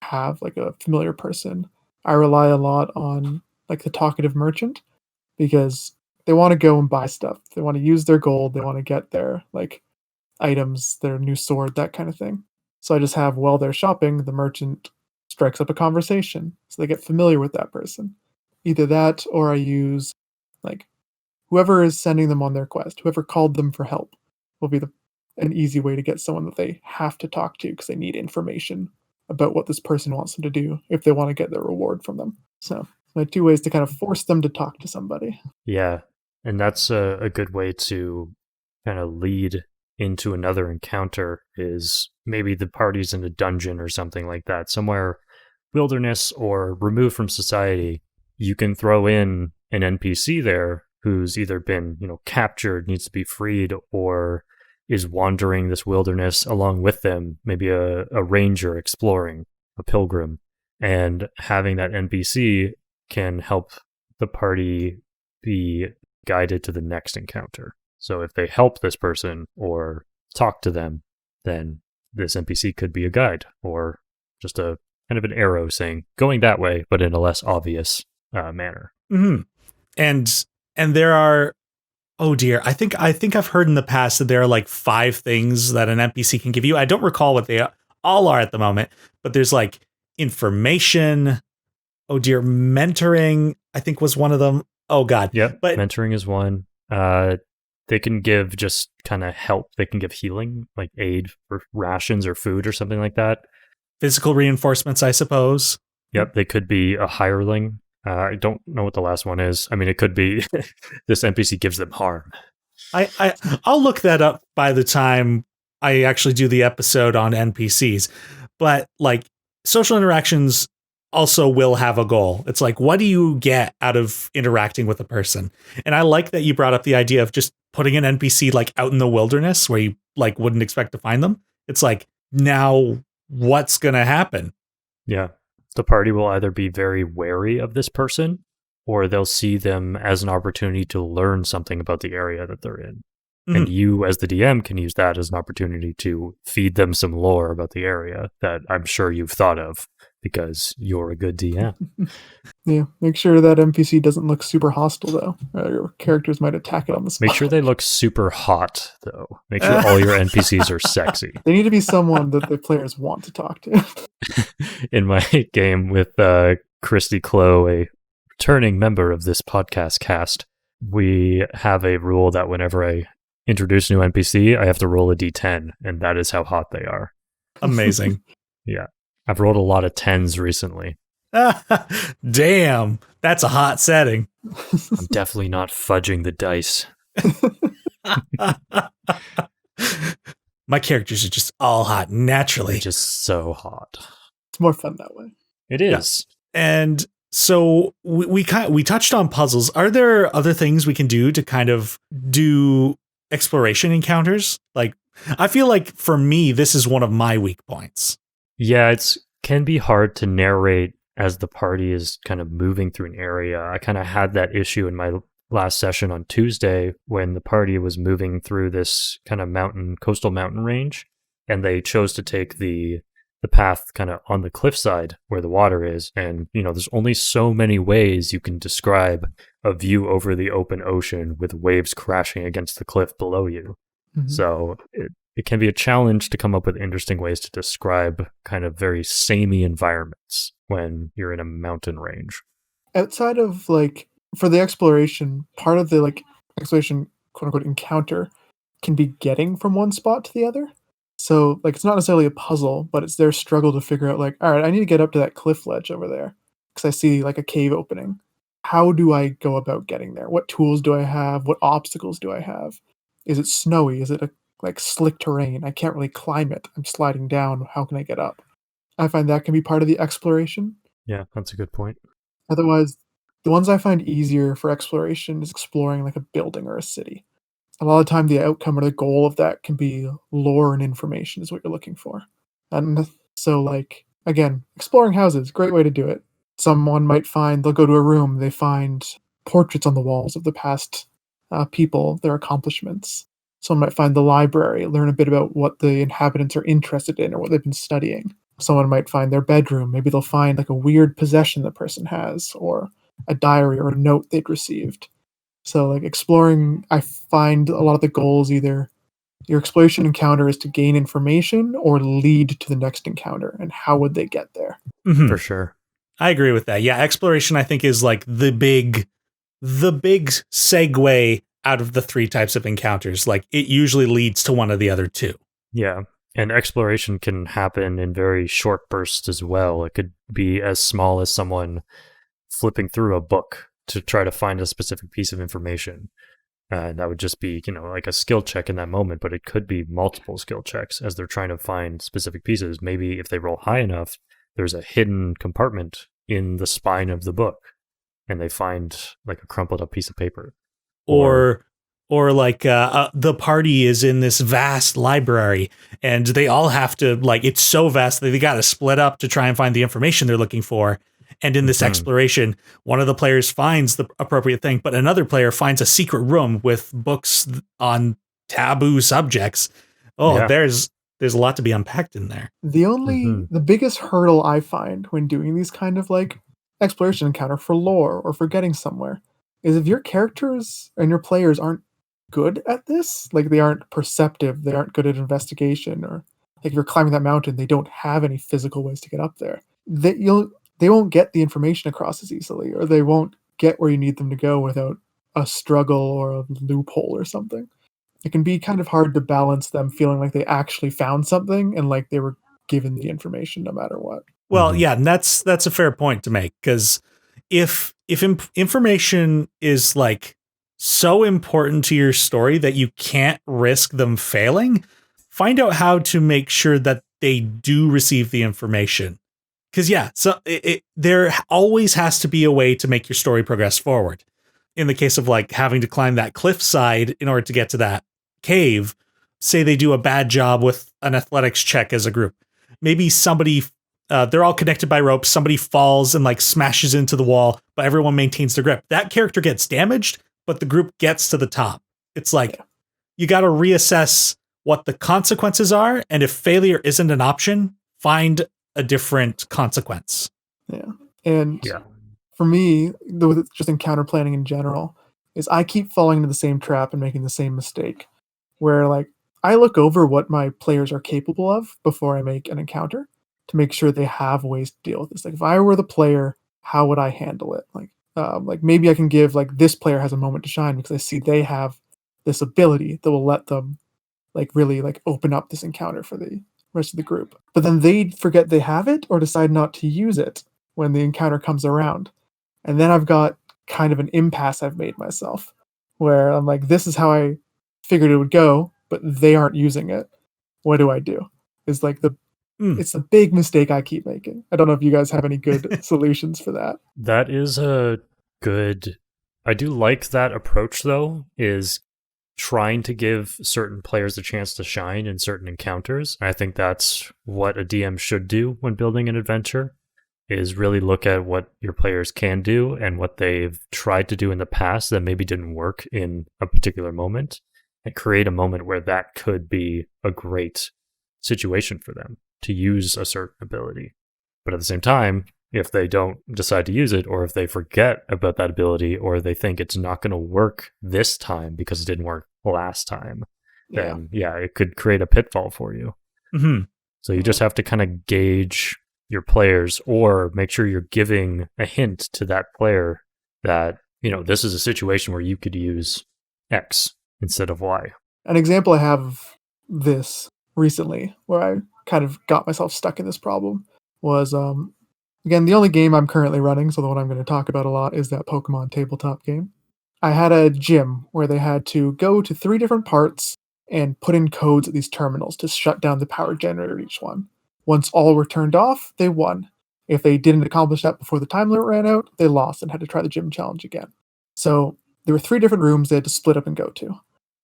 have a familiar person, I rely a lot on the talkative merchant, because they want to go and buy stuff. They want to use their gold. They want to get their like items, their new sword, that kind of thing. So I just have, while they're shopping, the merchant strikes up a conversation. So they get familiar with that person. Either that, or I use like whoever is sending them on their quest, whoever called them for help will be an easy way to get someone that they have to talk to because they need information about what this person wants them to do if they want to get their reward from them. So my 2 ways to kind of force them to talk to somebody. Yeah, and that's a good way to kind of lead into another encounter is maybe the party's in a dungeon or something like that, somewhere wilderness or removed from society. You can throw in an NPC there who's either been, captured, needs to be freed, or is wandering this wilderness along with them, maybe a ranger exploring, a pilgrim, and having that NPC can help the party be guided to the next encounter. So if they help this person or talk to them, then this NPC could be a guide or just a kind of an arrow saying going that way, but in a less obvious manner. Mm-hmm. And there are, oh dear, I think I've heard in the past that there are like 5 things that an NPC can give you. I don't recall what they all are at the moment, but there's like information. Oh dear, mentoring, I think was one of them. Oh God. Yep. But mentoring is one. They can give just kind of help. They can give healing, like aid for rations or food or something like that. Physical reinforcements, I suppose. Yep. They could be a hireling. I don't know what the last one is. I mean, it could be this NPC gives them harm. I'll look that up by the time I actually do the episode on NPCs. But like social interactions also will have a goal. It's like, what do you get out of interacting with a person? And I like that you brought up the idea of just putting an NPC like out in the wilderness where you like wouldn't expect to find them. It's like, now what's going to happen? Yeah. The party will either be very wary of this person or they'll see them as an opportunity to learn something about the area that they're in. Mm-hmm. And you as the DM can use that as an opportunity to feed them some lore about the area that I'm sure you've thought of because you're a good DM. Yeah, make sure that NPC doesn't look super hostile, though. Your characters might attack it on the spot. Make sure they look super hot, though. Make sure all your NPCs are sexy. They need to be someone that the players want to talk to. In my game with Christy Clow, a returning member of this podcast cast, we have a rule that whenever I introduce a new NPC, I have to roll a d10, and that is how hot they are. Amazing. Yeah. I've rolled a lot of 10s recently. Damn, that's a hot setting. I'm definitely not fudging the dice. My characters are just all hot naturally. They're just so hot. It's more fun that way. It is. Yeah. And so we touched on puzzles. Are there other things we can do to kind of do exploration encounters? Like, I feel like for me, this is one of my weak points. Yeah, it can be hard to narrate as the party is kind of moving through an area. I kind of had that issue in my last session on Tuesday when the party was moving through this kind of coastal mountain range, and they chose to take the path kind of on the cliffside where the water is. And, there's only so many ways you can describe a view over the open ocean with waves crashing against the cliff below you. Mm-hmm. So it can be a challenge to come up with interesting ways to describe kind of very samey environments when you're in a mountain range. Outside of for the exploration, part of the exploration quote unquote encounter can be getting from one spot to the other. So it's not necessarily a puzzle, but it's their struggle to figure out all right, I need to get up to that cliff ledge over there because I see a cave opening. How do I go about getting there? What tools do I have? What obstacles do I have? Is it snowy? Is it a slick terrain? I can't really climb it. I'm sliding down. How can I get up? I find that can be part of the exploration. Yeah, that's a good point. Otherwise, the ones I find easier for exploration is exploring a building or a city. A lot of the time, the outcome or the goal of that can be lore and information is what you're looking for. And so, again, exploring houses, great way to do it. Someone might they'll go to a room, they find portraits on the walls of the past people, their accomplishments. Someone might find the library, learn a bit about what the inhabitants are interested in or what they've been studying. Someone might find their bedroom. Maybe they'll find a weird possession the person has or a diary or a note they'd received. So like exploring, I find a lot of the goals either your exploration encounter is to gain information or lead to the next encounter, and how would they get there? For sure. I agree with that. Yeah, exploration I think is like the big segue out of the three types of encounters. Like it usually leads to one of the other two. Yeah. And exploration can happen in very short bursts as well. It could be as small as someone flipping through a book to try to find a specific piece of information. That would just be, like a skill check in that moment, but it could be multiple skill checks as they're trying to find specific pieces. Maybe if they roll high enough, there's a hidden compartment in the spine of the book, and they find like a crumpled up piece of paper. Or like the party is in this vast library and they all have to, like, it's so vast that they got to split up to try and find the information they're looking for. And in this exploration, one of the players finds the appropriate thing, but another player finds a secret room with books on taboo subjects. Oh, Yeah. there's a lot to be unpacked in there. The biggest hurdle I find when doing these kind of like exploration encounter for lore or for getting somewhere is if your characters and your players aren't good at this, like they aren't perceptive, they aren't good at investigation, or like if you're climbing that mountain, they don't have any physical ways to get up there. They won't get the information across as easily, or they won't get where you need them to go without a struggle or a loophole or something. It can be kind of hard to balance them feeling like they actually found something and like they were given the information no matter what. Well, yeah, and that's a fair point to make, because if information is like so important to your story that you can't risk them failing, find out how to make sure that they do receive the information. Because there always has to be a way to make your story progress forward. In the case of like having to climb that cliffside in order to get to that cave, say they do a bad job with an athletics check as a group. Maybe somebody, they're all connected by ropes, somebody falls and like smashes into the wall, but everyone maintains their grip. That character gets damaged, but the group gets to the top. It's like, you got to reassess what the consequences are, and if failure isn't an option, find a different consequence. Yeah. And for me, with just encounter planning in general, is I keep falling into the same trap and making the same mistake, where like I look over what my players are capable of before I make an encounter to make sure they have ways to deal with this. Like if I were the player, how would I handle it? Like maybe I can give like this player has a moment to shine because I see they have this ability that will let them like really like open up this encounter for the rest of the group. But then they forget they have it or decide not to use it when the encounter comes around. And then I've got kind of an impasse I've made myself where I'm like, this is how I figured it would go, but they aren't using it. What do I do? It's like it's a big mistake I keep making. I don't know if you guys have any good solutions for that. That is a good... I do like that approach, though, is trying to give certain players a chance to shine in certain encounters. I think that's what a DM should do when building an adventure, is really look at what your players can do and what they've tried to do in the past that maybe didn't work in a particular moment, and create a moment where that could be a great situation for them to use a certain ability. But at the same time, if they don't decide to use it, or if they forget about that ability, or they think it's not going to work this time because it didn't work last time, then it could create a pitfall for you. So you just have to kind of gauge your players, or make sure you're giving a hint to that player that, this is a situation where you could use X instead of Y. An example I have of this recently, where I kind of got myself stuck in this problem, was again, the only game I'm currently running, so the one I'm going to talk about a lot, is that Pokemon tabletop game. I had a gym where they had to go to 3 different parts and put in codes at these terminals to shut down the power generator at each one. Once all were turned off, they won. If they didn't accomplish that before the time limit ran out, they lost and had to try the gym challenge again. So there were 3 different rooms they had to split up and go to.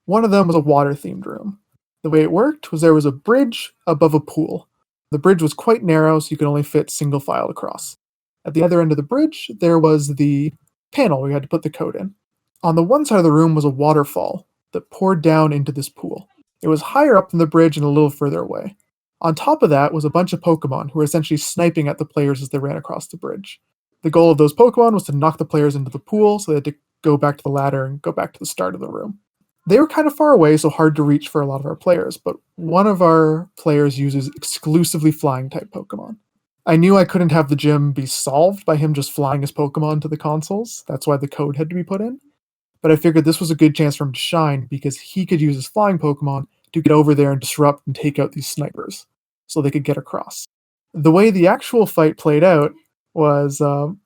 One of them was a water-themed room. The way it worked was there was a bridge above a pool. The bridge was quite narrow, so you could only fit single file across. At the other end of the bridge, there was the panel where you had to put the code in. On the one side of the room was a waterfall that poured down into this pool. It was higher up than the bridge and a little further away. On top of that was a bunch of Pokemon who were essentially sniping at the players as they ran across the bridge. The goal of those Pokemon was to knock the players into the pool so they had to go back to the ladder and go back to the start of the room. They were kind of far away, so hard to reach for a lot of our players, but one of our players uses exclusively flying type Pokemon. I knew I couldn't have the gym be solved by him just flying his Pokemon to the consoles. That's why the code had to be put in. But I figured this was a good chance for him to shine because he could use his flying Pokemon to get over there and disrupt and take out these snipers so they could get across. The way the actual fight played out was, one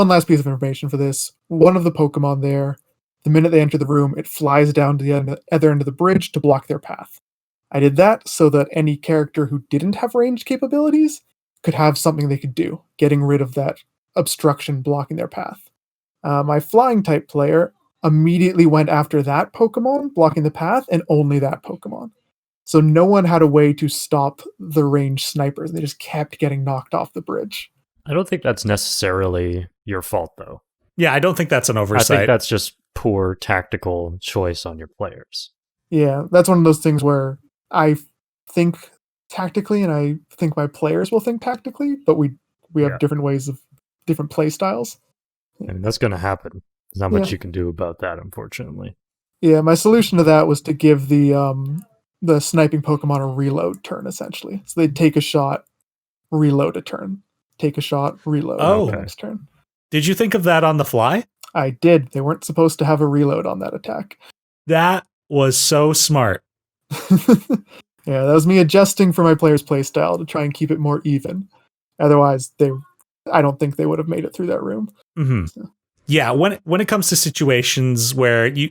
last piece of information for this. One of the Pokemon there, the minute they enter the room, it flies down to the other end of the bridge to block their path. I did that so that any character who didn't have ranged capabilities could have something they could do, getting rid of that obstruction blocking their path. My flying type player immediately went after that Pokemon blocking the path and only that Pokemon. So no one had a way to stop the ranged snipers. They just kept getting knocked off the bridge. I don't think that's necessarily your fault, though. Yeah, I don't think that's an oversight. I think that's just poor tactical choice on your players. Yeah, that's one of those things where I think tactically and I think my players will think tactically, but we have different ways of different play styles. I mean, that's going to happen. There's not much you can do about that, unfortunately. Yeah, my solution to that was to give the sniping Pokemon a reload turn, essentially. So they'd take a shot, reload a turn. Take a shot, reload the next turn. Did you think of that on the fly? I did. They weren't supposed to have a reload on that attack. That was so smart. Yeah, that was me adjusting for my player's playstyle to try and keep it more even. Otherwise, I don't think they would have made it through that room. Mm-hmm. So. Yeah, when it comes to situations where you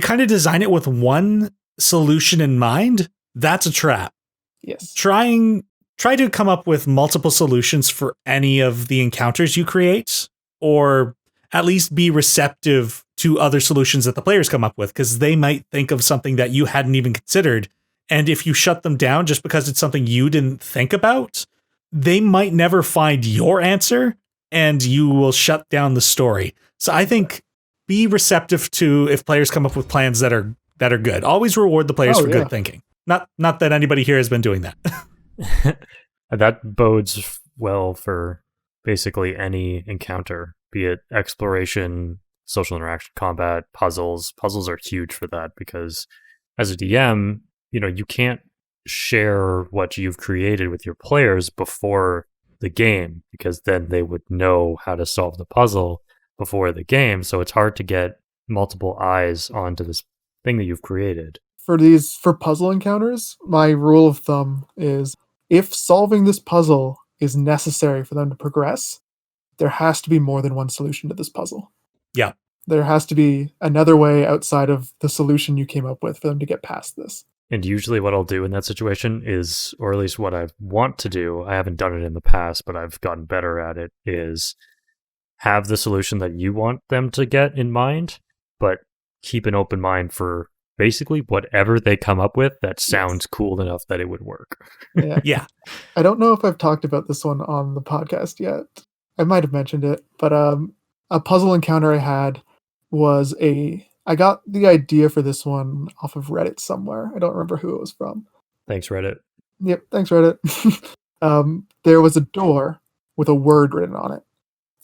kind of design it with one solution in mind, that's a trap. Yes. Try to come up with multiple solutions for any of the encounters you create, or at least be receptive to other solutions that the players come up with, because they might think of something that you hadn't even considered. And if you shut them down just because it's something you didn't think about, they might never find your answer and you will shut down the story. So I think be receptive to if players come up with plans that are good. Always reward the players for good thinking. Not that anybody here has been doing that. That bodes well for basically any encounter, be it exploration, social interaction, combat, puzzles. Puzzles are huge for that because as a DM, you can't share what you've created with your players before the game because then they would know how to solve the puzzle before the game. So it's hard to get multiple eyes onto this thing that you've created. For puzzle encounters, my rule of thumb is if solving this puzzle is necessary for them to progress, there has to be more than one solution to this puzzle. Yeah. There has to be another way outside of the solution you came up with for them to get past this. And usually what I'll do in that situation is, or at least what I want to do, I haven't done it in the past, but I've gotten better at it, is have the solution that you want them to get in mind, but keep an open mind for basically whatever they come up with that sounds cool enough that it would work. Yeah. I don't know if I've talked about this one on the podcast yet. I might have mentioned it, but a puzzle encounter I had was I got the idea for this one off of Reddit somewhere. I don't remember who it was from. Thanks, Reddit. Yep, thanks, Reddit. There was a door with a word written on it.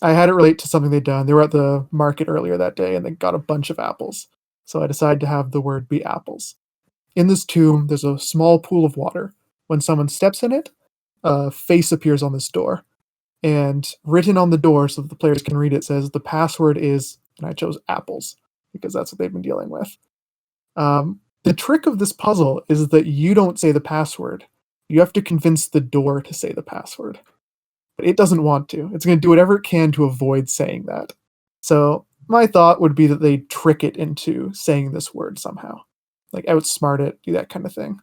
I had it relate to something they'd done. They were at the market earlier that day and they got a bunch of apples. So I decided to have the word be apples. In this tomb, there's a small pool of water. When someone steps in it, a face appears on this door. And written on the door so that the players can read it says the password is, and I chose apples because that's what they've been dealing with. The trick of this puzzle is that you don't say the password. You have to convince the door to say the password. But it doesn't want to. It's going to do whatever it can to avoid saying that. So my thought would be that they trick it into saying this word somehow. Like outsmart it, do that kind of thing.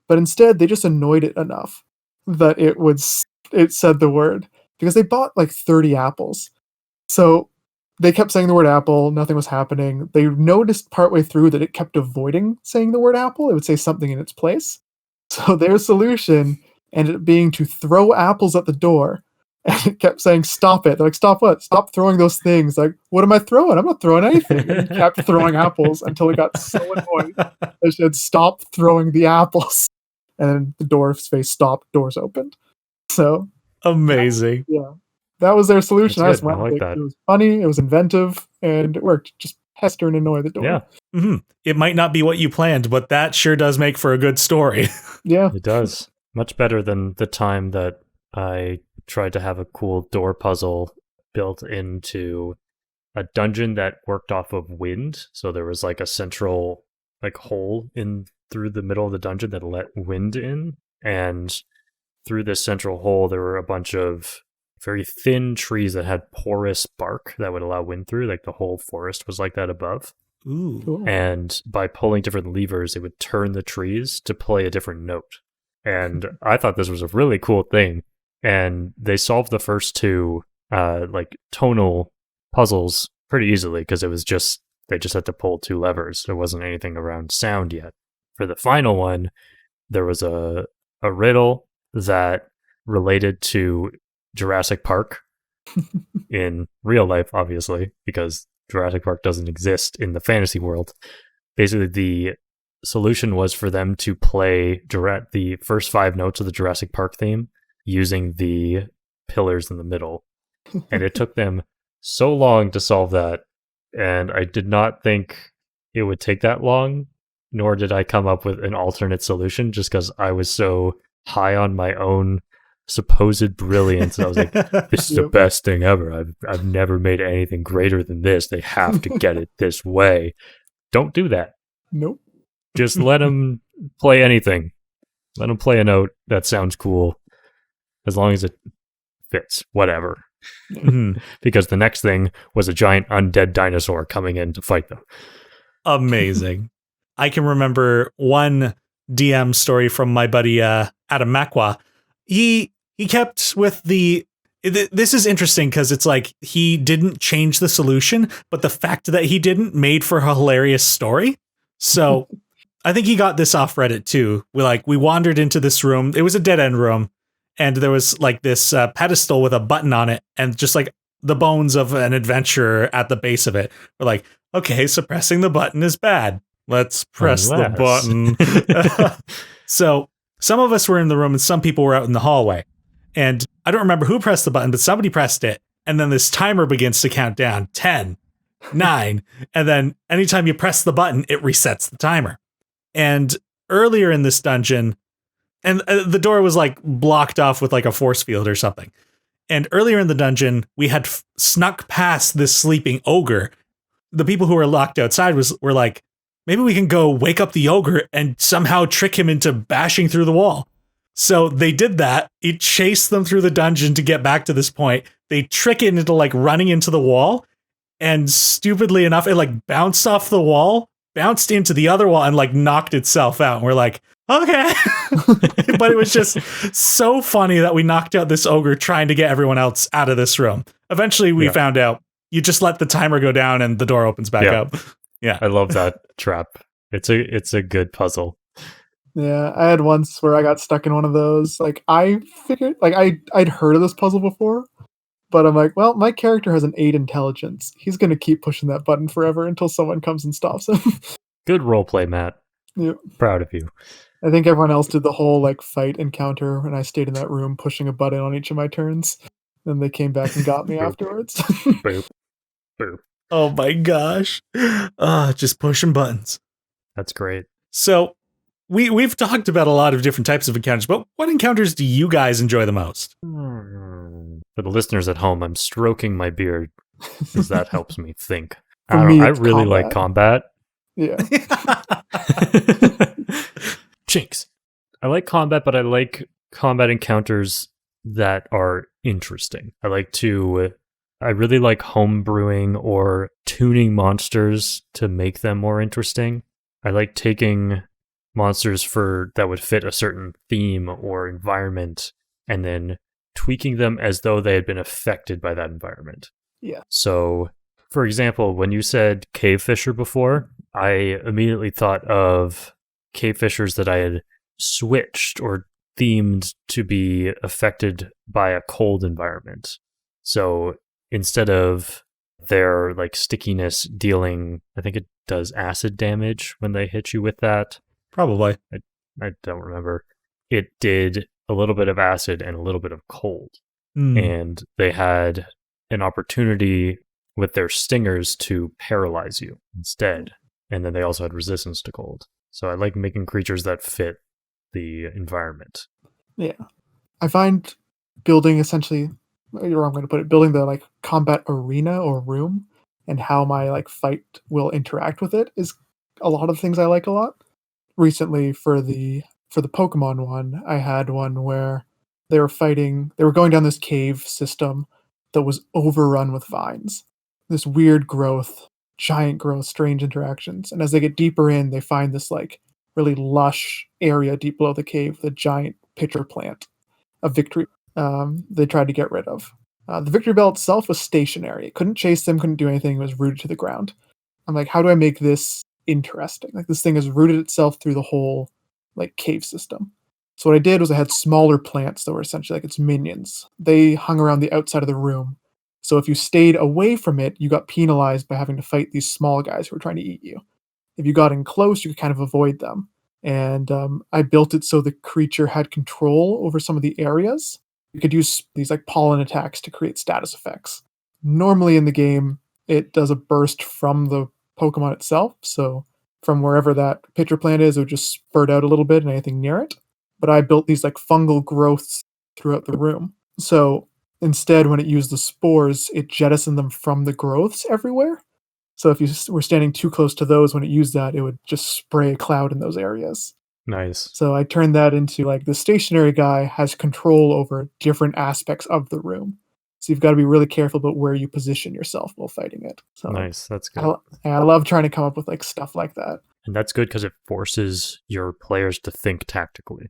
But instead, they just annoyed it enough that it said the word. Because they bought like 30 apples. So they kept saying the word apple, nothing was happening. They noticed partway through that it kept avoiding saying the word apple. It would say something in its place. So their solution ended up being to throw apples at the door. And it kept saying, stop it. They're like, stop what? Stop throwing those things. Like, what am I throwing? I'm not throwing anything. And it kept throwing apples until it got so annoyed. They said, stop throwing the apples. And then the door's face stopped, doors opened. So amazing. Yeah. That was their solution. I That's just good. I went like with it. that. It was funny, it was inventive, and it worked. Just pester and annoy the door. Yeah, It might not be what you planned, but that sure does make for a good story. Yeah. it does. Much better than the time that I tried to have a cool door puzzle built into a dungeon that worked off of wind. So there was like a central like hole in through the middle of the dungeon that let wind in, and through this central hole there were a bunch of very thin trees that had porous bark that would allow wind through. Like the whole forest was like that above. Ooh. Cool. And by pulling different levers, it would turn the trees to play a different note. And I thought this was a really cool thing. And they solved the first two like tonal puzzles pretty easily because they just had to pull two levers. There wasn't anything around sound yet. For the final one, there was a riddle that related to Jurassic Park in real life, obviously, because Jurassic Park doesn't exist in the fantasy world. Basically, the solution was for them to play the first 5 notes of the Jurassic Park theme using the pillars in the middle. And it took them so long to solve that. And I did not think it would take that long, nor did I come up with an alternate solution just because I was so high on my own supposed brilliance. And I was like, this is the best thing ever. I've never made anything greater than this. They have to get it this way. Don't do that. Nope. Just let them play anything. Let them play a note that sounds cool, as long as it fits, whatever. Because the next thing was a giant undead dinosaur coming in to fight them. Amazing. I can remember one DM story from my buddy Adam Makwa. He kept with this is interesting because it's like he didn't change the solution, but the fact that he didn't made for a hilarious story. So I think he got this off Reddit too. We wandered into this room. It was a dead end room, and there was like this pedestal with a button on it, and just like the bones of an adventurer at the base of it. We're like, okay, suppressing the button is bad. Let's press the button. So some of us were in the room and some people were out in the hallway. And I don't remember who pressed the button, but somebody pressed it. And then this timer begins to count down 10, 9. And then anytime you press the button, it resets the timer. And earlier in this dungeon, and the door was like blocked off with like a force field or something. And earlier in the dungeon, we had snuck past this sleeping ogre. The people who were locked outside were like, maybe we can go wake up the ogre and somehow trick him into bashing through the wall. So they did that. It chased them through the dungeon to get back to this point. They trick it into like running into the wall. And stupidly enough, it like bounced off the wall, bounced into the other wall and like knocked itself out. And we're like, okay. But it was just so funny that we knocked out this ogre trying to get everyone else out of this room. Eventually we found out you just let the timer go down and the door opens back up. Yeah. I love that trap. It's a good puzzle. Yeah, I had once where I got stuck in one of those. Like I figured, like I'd heard of this puzzle before, but I'm like, well, my character has an 8 intelligence. He's gonna keep pushing that button forever until someone comes and stops him. Good roleplay, Matt. Yep. Proud of you. I think everyone else did the whole like fight encounter, and I stayed in that room pushing a button on each of my turns. Then they came back and got me afterwards. Boop. Boop. Oh my gosh. Just pushing buttons. That's great. So we've talked about a lot of different types of encounters, but what encounters do you guys enjoy the most? For the listeners at home, I'm stroking my beard because that helps me think. For I me, really it's like combat. Yeah. Jinx. I like combat, but I like combat encounters that are interesting. I really like homebrewing or tuning monsters to make them more interesting. I like taking monsters that would fit a certain theme or environment and then tweaking them as though they had been affected by that environment. Yeah. So, for example, when you said cave fisher before, I immediately thought of cave fishers that I had switched or themed to be affected by a cold environment. So instead of their like stickiness dealing, I think it does acid damage when they hit you with that. Probably. I don't remember. It did a little bit of acid and a little bit of cold. and they had an opportunity with their stingers to paralyze you instead. And then they also had resistance to cold. So I like making creatures that fit the environment. Yeah. I find building essentially, or I'm going to put it, building the like combat arena or room and how my like fight will interact with it is a lot of things I like a lot. Recently for the Pokemon one, I had one where they were going down this cave system that was overrun with vines. This weird growth, giant growth, strange interactions. And as they get deeper in, they find this like really lush area deep below the cave, the giant pitcher plant, a victory they tried to get rid of. The victory bell itself was stationary. It couldn't chase them, couldn't do anything. It was rooted to the ground. I'm like, how do I make this interesting? Like this thing has rooted itself through the whole like cave system. So what I did was I had smaller plants that were essentially like its minions. They hung around the outside of the room. So if you stayed away from it, you got penalized by having to fight these small guys who were trying to eat you. If you got in close, you could kind of avoid them. And I built it so the creature had control over some of the areas. You could use these like pollen attacks to create status effects. Normally in the game, it does a burst from the Pokemon itself. So from wherever that pitcher plant is, it would just spurt out a little bit and anything near it. But I built these like fungal growths throughout the room. So instead, when it used the spores, it jettisoned them from the growths everywhere. So if you were standing too close to those when it used that, it would just spray a cloud in those areas. Nice. So I turned that into like the stationary guy has control over different aspects of the room. So you've got to be really careful about where you position yourself while fighting it. So Nice. That's good. I love trying to come up with like stuff like that. And that's good because it forces your players to think tactically.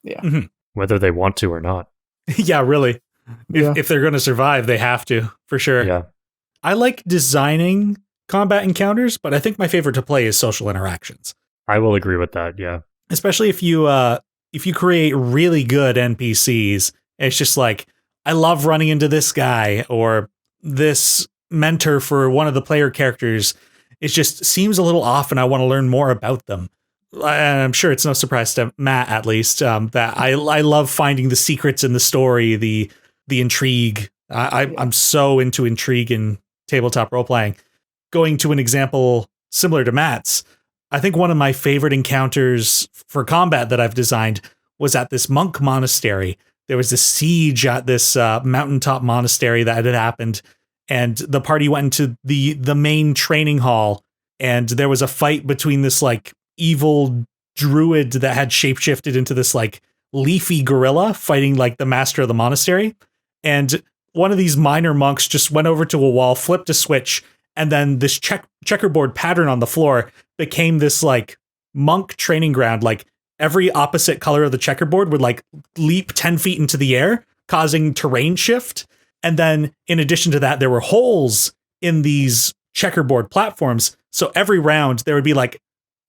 Yeah. Mm-hmm. Whether they want to or not. Yeah, really. If they're going to survive, they have to, for sure. Yeah. I like designing combat encounters, but I think my favorite to play is social interactions. I will agree with that, yeah. Especially if you create really good NPCs, it's just like, I love running into this guy or this mentor for one of the player characters. It just seems a little off and I want to learn more about them. And I'm sure it's no surprise to Matt, at least, that I love finding the secrets in the story, the intrigue. I'm so into intrigue in tabletop role-playing. Going to an example similar to Matt's, I think one of my favorite encounters for combat that I've designed was at this monk monastery. There was a siege at this mountaintop monastery that had happened, and the party went into the main training hall, and there was a fight between this like evil druid that had shapeshifted into this like leafy gorilla fighting like the master of the monastery. And one of these minor monks just went over to a wall, flipped a switch, and then this checkerboard pattern on the floor became this like monk training ground. Like every opposite color of the checkerboard would like leap 10 feet into the air, causing terrain shift. And then in addition to that, there were holes in these checkerboard platforms. So every round there would be like,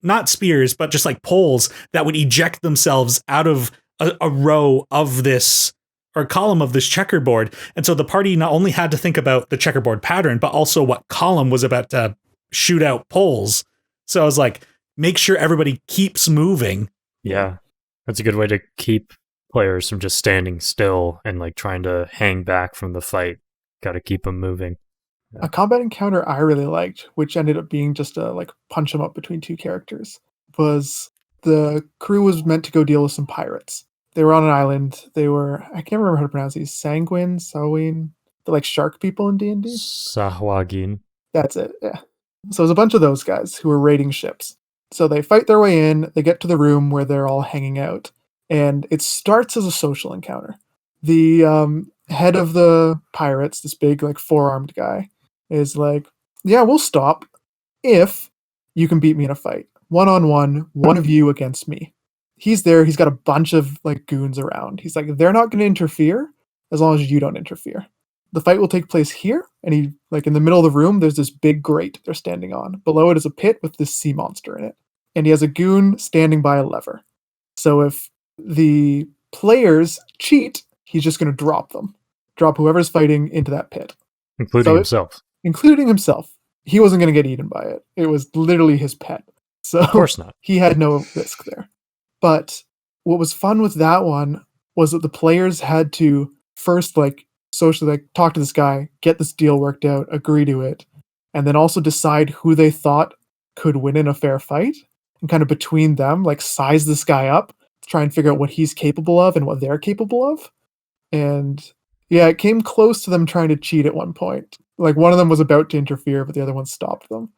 not spears, but just like poles that would eject themselves out of a row of this or column of this checkerboard. And so the party not only had to think about the checkerboard pattern, but also what column was about to shoot out poles. So I was like, make sure everybody keeps moving. Yeah. That's a good way to keep players from just standing still and like trying to hang back from the fight. Got to keep them moving. A combat encounter I really liked, which ended up being just a like punch 'em up between two characters, was the crew was meant to go deal with some pirates. They were on an island. They were, I can't remember how to pronounce these, Sawin, the like shark people in D&D. Sahwagin. That's it, yeah. So there's a bunch of those guys who were raiding ships. So they fight their way in, they get to the room where they're all hanging out, and it starts as a social encounter. The head of the pirates, this big like four-armed guy, is like, yeah, we'll stop if you can beat me in a fight. One-on-one, one of you against me. He's there, he's got a bunch of like goons around. He's like, they're not going to interfere as long as you don't interfere. The fight will take place here, and he, like in the middle of the room, there's this big grate they're standing on. Below it is a pit with this sea monster in it. And he has a goon standing by a lever. So if the players cheat, he's just going to drop them. Drop whoever's fighting into that pit. Including himself. Including himself. He wasn't going to get eaten by it. It was literally his pet. So of course not. He had no risk there. But what was fun with that one was that the players had to first like socially, like, talk to this guy, get this deal worked out, agree to it, and then also decide who they thought could win in a fair fight, and kind of between them, like, size this guy up to try and figure out what he's capable of and what they're capable of. And yeah, it came close to them trying to cheat at one point. Like, one of them was about to interfere, but the other one stopped them.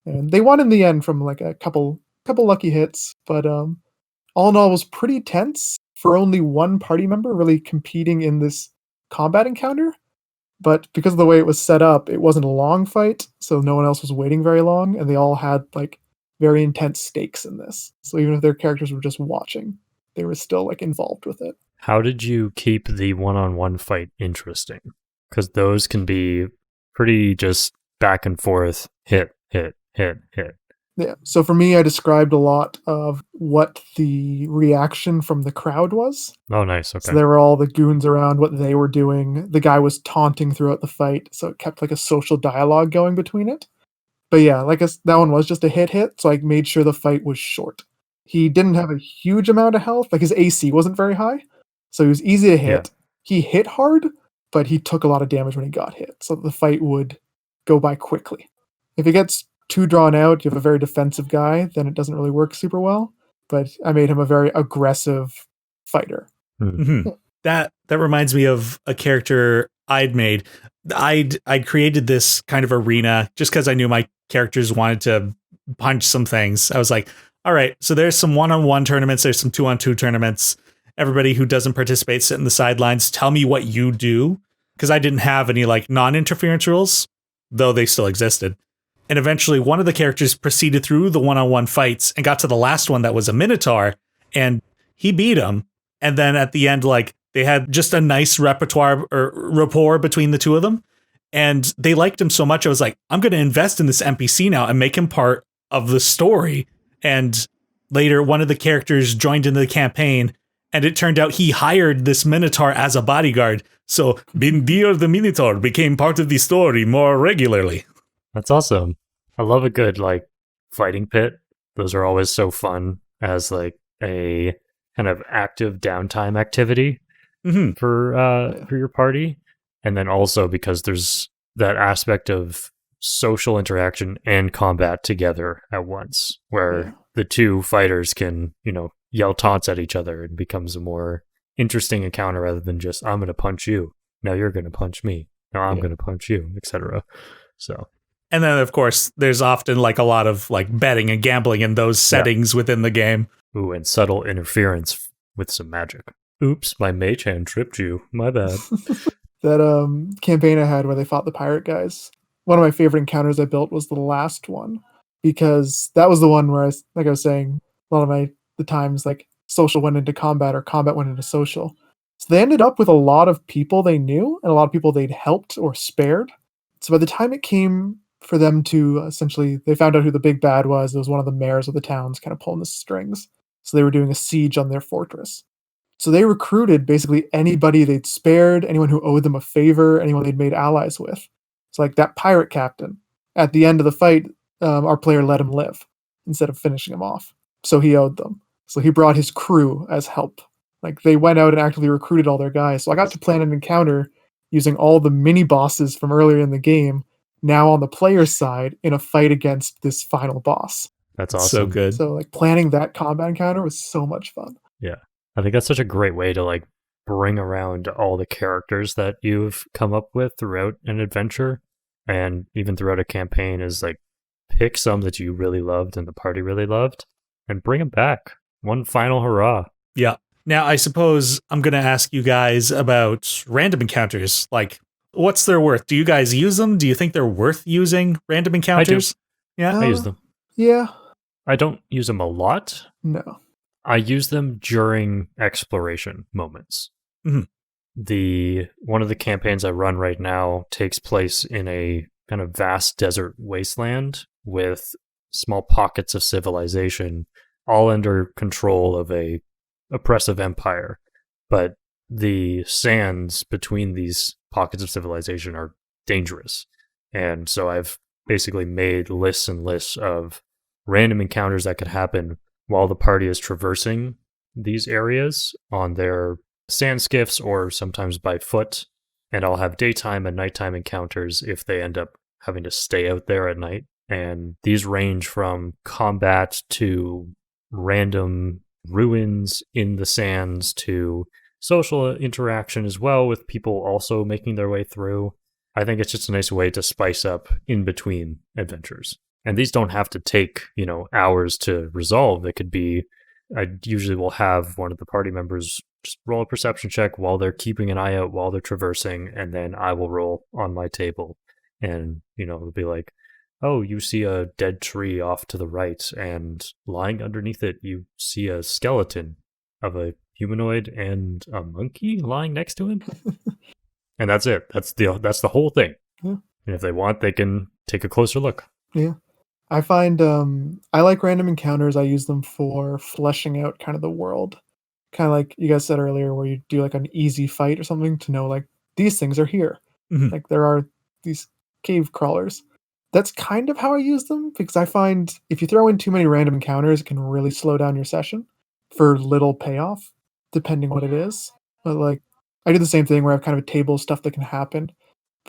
And they won in the end from like a couple lucky hits, but all in all, it was pretty tense for only one party member really competing in this combat encounter. But because of the way it was set up, it wasn't a long fight, so no one else was waiting very long, and they all had like very intense stakes in this. So even if their characters were just watching, they were still like involved with it. How did you keep the one-on-one fight interesting? Because those can be pretty just back and forth, hit. Yeah. So for me, I described a lot of what the reaction from the crowd was. Oh, nice. Okay. So there were all the goons around, what they were doing. The guy was taunting throughout the fight, so it kept like a social dialogue going between it. But yeah, like that one was just a hit, so I made sure the fight was short. He didn't have a huge amount of health, like his AC wasn't very high, so he was easy to hit. Yeah. He hit hard, but he took a lot of damage when he got hit, so the fight would go by quickly. If it gets too drawn out, you have a very defensive guy, then it doesn't really work super well. But I made him a very aggressive fighter. Mm-hmm. That reminds me of a character I'd made. I'd created this kind of arena just because I knew my characters wanted to punch some things. I was like, all right, so there's some one-on-one tournaments, there's some two-on-two tournaments. Everybody who doesn't participate, sit in the sidelines, tell me what you do. Because I didn't have any like non-interference rules, though they still existed. And eventually one of the characters proceeded through the one-on-one fights and got to the last one that was a Minotaur, and he beat him. And then at the end, like, they had just a nice rapport between the two of them. And they liked him so much, I was like, I'm going to invest in this NPC now and make him part of the story. And later, one of the characters joined into the campaign, and it turned out he hired this Minotaur as a bodyguard. So Bindir the Minotaur became part of the story more regularly. That's awesome. I love a good like fighting pit. Those are always so fun as like a kind of active downtime activity for your party. And then also because there's that aspect of social interaction and combat together at once, where the two fighters can, yell taunts at each other and becomes a more interesting encounter rather than just, I'm going to punch you. Now you're going to punch me. Now I'm going to punch you, etc. So. And then, of course, there's often like a lot of like betting and gambling in those settings within the game. Ooh, and subtle interference with some magic. Oops, my mage hand tripped you. My bad. That campaign I had where they fought the pirate guys, one of my favorite encounters I built was the last one, because that was the one where, I was saying, a lot of the times like social went into combat or combat went into social. So they ended up with a lot of people they knew and a lot of people they'd helped or spared. So by the time it came for them to essentially, they found out who the big bad was. It was one of the mayors of the towns kind of pulling the strings. So they were doing a siege on their fortress. So they recruited basically anybody they'd spared, anyone who owed them a favor, anyone they'd made allies with. It's like that pirate captain. At the end of the fight, our player let him live instead of finishing him off. So he owed them. So he brought his crew as help. Like they went out and actively recruited all their guys. So I got to plan an encounter using all the mini bosses from earlier in the game, now on the player's side in a fight against this final boss. That's awesome. So good. So like planning that combat encounter was so much fun. Yeah. I think that's such a great way to like bring around all the characters that you've come up with throughout an adventure and even throughout a campaign, is like pick some that you really loved and the party really loved and bring them back. One final hurrah. Yeah. Now, I suppose I'm going to ask you guys about random encounters. Like, what's their worth? Do you guys use them? Do you think they're worth using, random encounters? Yeah, I use them. Yeah. I don't use them a lot. No. I use them during exploration moments. Mm-hmm. One of the campaigns I run right now takes place in a kind of vast desert wasteland with small pockets of civilization, all under control of a oppressive empire. But the sands between these pockets of civilization are dangerous. And so I've basically made lists and lists of random encounters that could happen while the party is traversing these areas on their sand skiffs or sometimes by foot. and I'll have daytime and nighttime encounters if they end up having to stay out there at night. And these range from combat to random ruins in the sands to social interaction as well, with people also making their way through. I think it's just a nice way to spice up in between adventures. And these don't have to take, hours to resolve. It could be, I usually will have one of the party members just roll a perception check while they're keeping an eye out while they're traversing, and then I will roll on my table. And, it'll be like, oh, you see a dead tree off to the right, and lying underneath it, you see a skeleton of a humanoid and a monkey lying next to him. And that's it. That's the whole thing. Yeah. And if they want, they can take a closer look. Yeah. I find I like random encounters. I use them for fleshing out kind of the world. Kind of like you guys said earlier, where you do like an easy fight or something to know like these things are here. Mhm. Like there are these cave crawlers. That's kind of how I use them, because I find if you throw in too many random encounters, it can really slow down your session for little payoff, depending what it is. But like I do the same thing where I have kind of a table of stuff that can happen,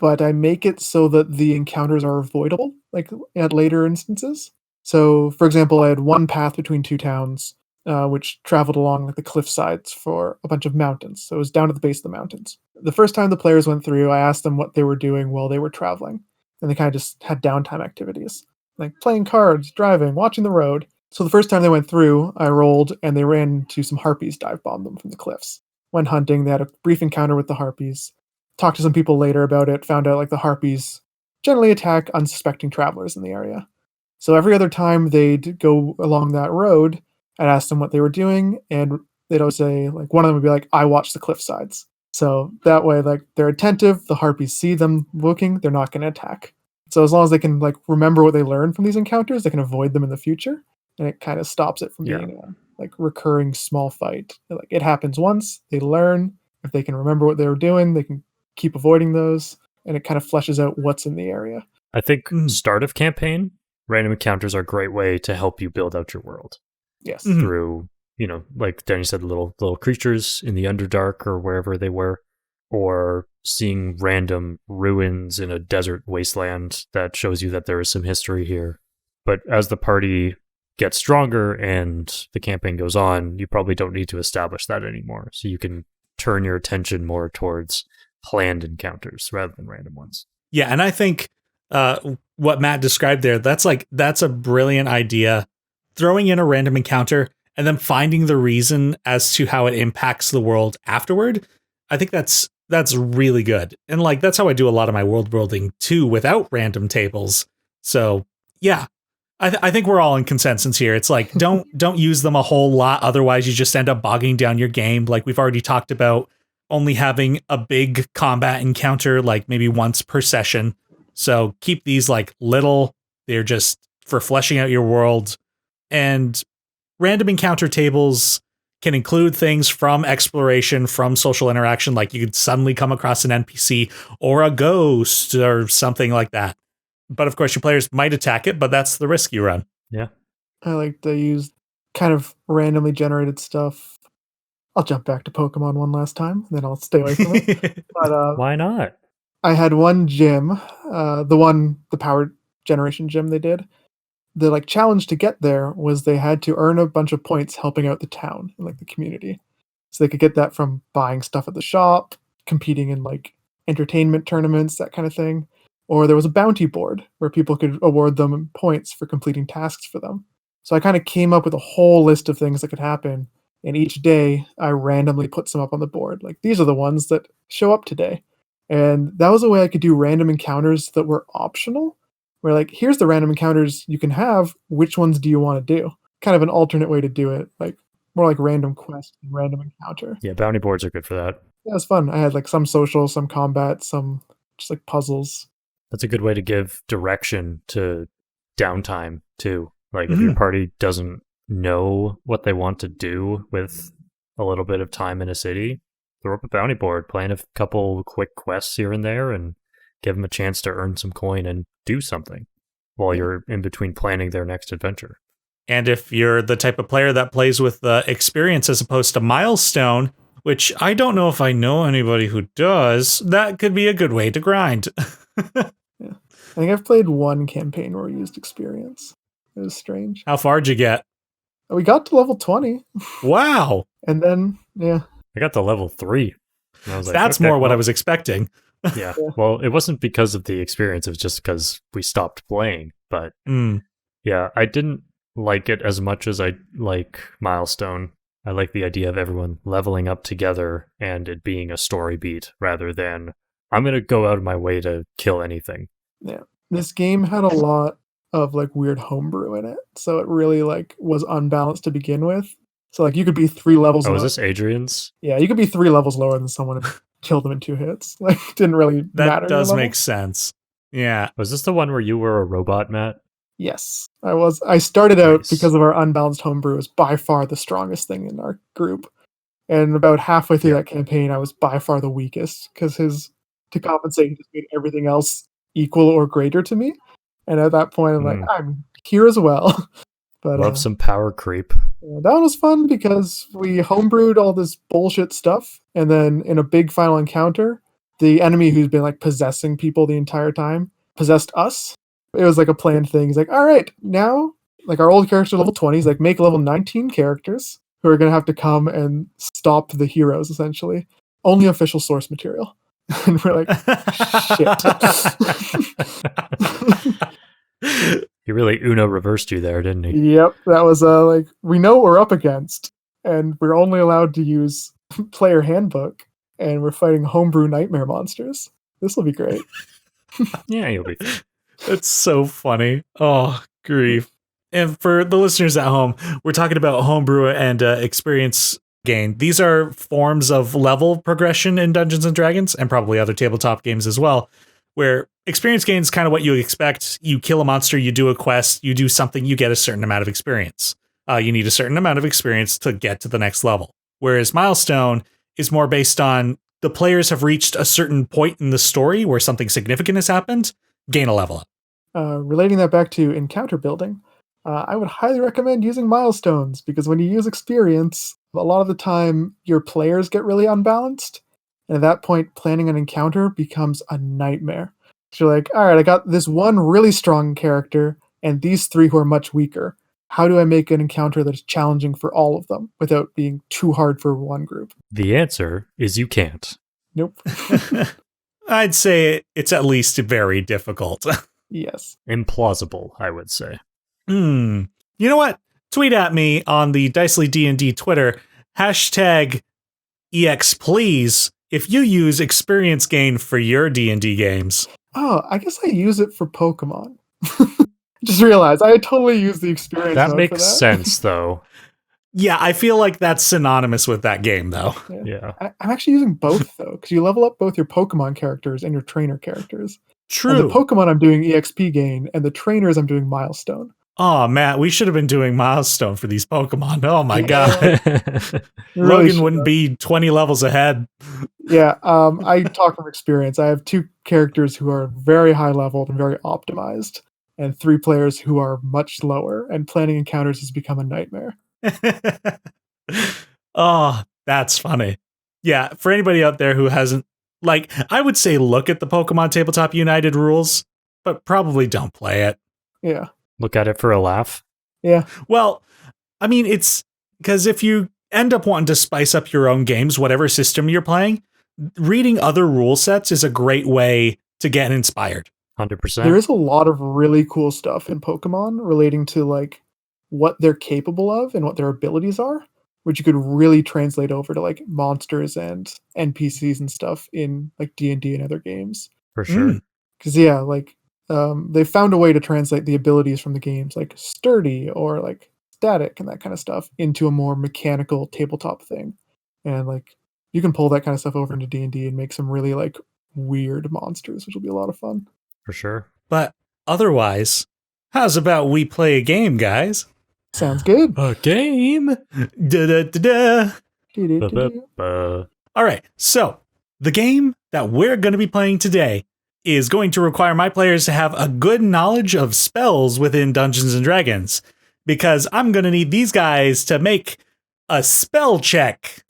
but I make it so that the encounters are avoidable, like at later instances. So, for example, I had one path between two towns, which traveled along like the cliff sides for a bunch of mountains. So it was down to the base of the mountains. The first time the players went through, I asked them what they were doing while they were traveling, and they kind of just had downtime activities, like playing cards, driving, watching the road. So the first time they went through, I rolled, and they ran into some harpies, dive bombed them from the cliffs. Went hunting, they had a brief encounter with the harpies, talked to some people later about it, found out like the harpies generally attack unsuspecting travelers in the area. So every other time they'd go along that road, I'd ask them what they were doing, and they'd always say, like, one of them would be like, I watch the cliff sides. So that way, like, they're attentive, the harpies see them looking, they're not going to attack. So as long as they can, like, remember what they learned from these encounters, they can avoid them in the future, and it kind of stops it from being a, like, recurring small fight. Like, it happens once, they learn. If they can remember what they were doing, they can keep avoiding those, and it kind of fleshes out what's in the area. I think start of campaign, random encounters are a great way to help you build out your world. Yes. Through, like Danny said, little creatures in the Underdark or wherever they were, or seeing random ruins in a desert wasteland that shows you that there is some history here. But as the party gets stronger and the campaign goes on, you probably don't need to establish that anymore. So you can turn your attention more towards planned encounters rather than random ones. Yeah, and I think what Matt described there, that's a brilliant idea. Throwing in a random encounter and then finding the reason as to how it impacts the world afterward. I think that's really good. And like that's how I do a lot of my world building too, without random tables. So yeah, I think we're all in consensus here. It's like don't use them a whole lot, otherwise you just end up bogging down your game. Like we've already talked about only having a big combat encounter like maybe once per session. So keep these like little, they're just for fleshing out your world. And random encounter tables can include things from exploration, from social interaction, like you could suddenly come across an NPC or a ghost or something like that. But of course, your players might attack it, but that's the risk you run. Yeah. I like to use kind of randomly generated stuff. I'll jump back to Pokemon one last time, then I'll stay away from it. But why not? I had one gym, the power generation gym they did. The like challenge to get there was they had to earn a bunch of points helping out the town and like the community. So they could get that from buying stuff at the shop, competing in like entertainment tournaments, that kind of thing. Or there was a bounty board where people could award them points for completing tasks for them. So I kind of came up with a whole list of things that could happen. And each day I randomly put some up on the board. Like these are the ones that show up today. And that was a way I could do random encounters that were optional. Where like, here's the random encounters you can have. Which ones do you want to do? Kind of an alternate way to do it. Like more like random quest and random encounter. Yeah, bounty boards are good for that. Yeah, it was fun. I had like some social, some combat, some just like puzzles. That's a good way to give direction to downtime too. Like if your party doesn't know what they want to do with a little bit of time in a city, throw up a bounty board, plan a couple quick quests here and there, and give them a chance to earn some coin and do something while you're in between planning their next adventure. And if you're the type of player that plays with experience as opposed to milestone, which I don't know if I know anybody who does. That could be a good way to grind. Yeah. I think I've played one campaign where we used experience. It was strange. How far'd you get? We got to level 20. Wow. And then, yeah. I got to level 3. And I was like, That's okay, more what I well, was expecting. Yeah. Well, it wasn't because of the experience. It was just because we stopped playing. But yeah, I didn't like it as much as I like Milestone. I like the idea of everyone leveling up together and it being a story beat rather than I'm going to go out of my way to kill anything. Yeah. This game had a lot of like weird homebrew in it. So it really like was unbalanced to begin with. So like you could be 3 levels Oh, is this Adrian's? Yeah, you could be 3 levels lower than someone and kill them in 2 hits. Like didn't really matter. That does make sense. Yeah. Was this the one where you were a robot, Matt? Yes, I was. I started out Nice. because of our unbalanced homebrew was by far the strongest thing in our group. And about halfway through that campaign, I was by far the weakest because to compensate, he just made everything else equal or greater to me. And at that point, I'm like, I'm here as well. But Love some power creep. that one was fun because we homebrewed all this bullshit stuff. And then in a big final encounter, the enemy who's been like possessing people the entire time possessed us. It was like a planned thing. He's like, all right, now, like our old character level 20, he's like, make level 19 characters who are going to have to come and stop the heroes, essentially. Only official source material. And we're like, shit. He really Uno reversed you there, didn't he? Yep, that was like, we know what we're up against, and we're only allowed to use player handbook, and we're fighting homebrew nightmare monsters. This will be great. Yeah, you'll be fine. It's so funny. Oh, grief. And for the listeners at home, we're talking about homebrew and experience gain. These are forms of level progression in Dungeons and Dragons and probably other tabletop games as well, where experience gain is kind of what you expect. You kill a monster, you do a quest, you do something, you get a certain amount of experience. You need a certain amount of experience to get to the next level. Whereas Milestone is more based on the players have reached a certain point in the story where something significant has happened, gain a level up. Relating that back to encounter building, I would highly recommend using milestones because when you use experience, a lot of the time your players get really unbalanced. And at that point, planning an encounter becomes a nightmare. So you're like, all right, I got this one really strong character and these 3 who are much weaker. How do I make an encounter that's challenging for all of them without being too hard for one group? The answer is you can't. Nope. I'd say it's at least very difficult. Yes. Implausible, I would say. You know what? Tweet at me on the Dicely DnD Twitter, #EXPlease, if you use experience gain for your D&D games. Oh, I guess I use it for Pokemon. Just realized I totally use the experience That mode makes for that. sense, though. Yeah, I feel like that's synonymous with that game, though. Yeah. I'm actually using both, though, because you level up both your Pokemon characters and your trainer characters. True. And the Pokemon I'm doing EXP gain, and the trainers I'm doing milestone. Oh, Matt, we should have been doing milestone for these Pokemon. Oh my god. Really Logan should wouldn't have. be 20 levels ahead. Yeah, I talk from experience. I have 2 characters who are very high leveled and very optimized, and 3 players who are much lower, and planning encounters has become a nightmare. Oh, that's funny. Yeah, for anybody out there who hasn't, like, I would say look at the Pokemon Tabletop United rules, but probably don't play it. Yeah. Look at it for a laugh. Yeah. Well, I mean, it's because if you end up wanting to spice up your own games, whatever system you're playing, reading other rule sets is a great way to get inspired. 100%. There is a lot of really cool stuff in Pokemon relating to like what they're capable of and what their abilities are, which you could really translate over to like monsters and NPCs and stuff in like D&D and other games. For sure. Because yeah, like they found a way to translate the abilities from the games like sturdy or like static and that kind of stuff into a more mechanical tabletop thing. And like you can pull that kind of stuff over into D&D and make some really like weird monsters, which will be a lot of fun. For sure. But otherwise, how's about we play a game, guys? Sounds good. A game? Da-da-da-da. Ba-ba-ba. All right, so the game that we're going to be playing today is going to require my players to have a good knowledge of spells within Dungeons & Dragons, because I'm going to need these guys to make a spell check.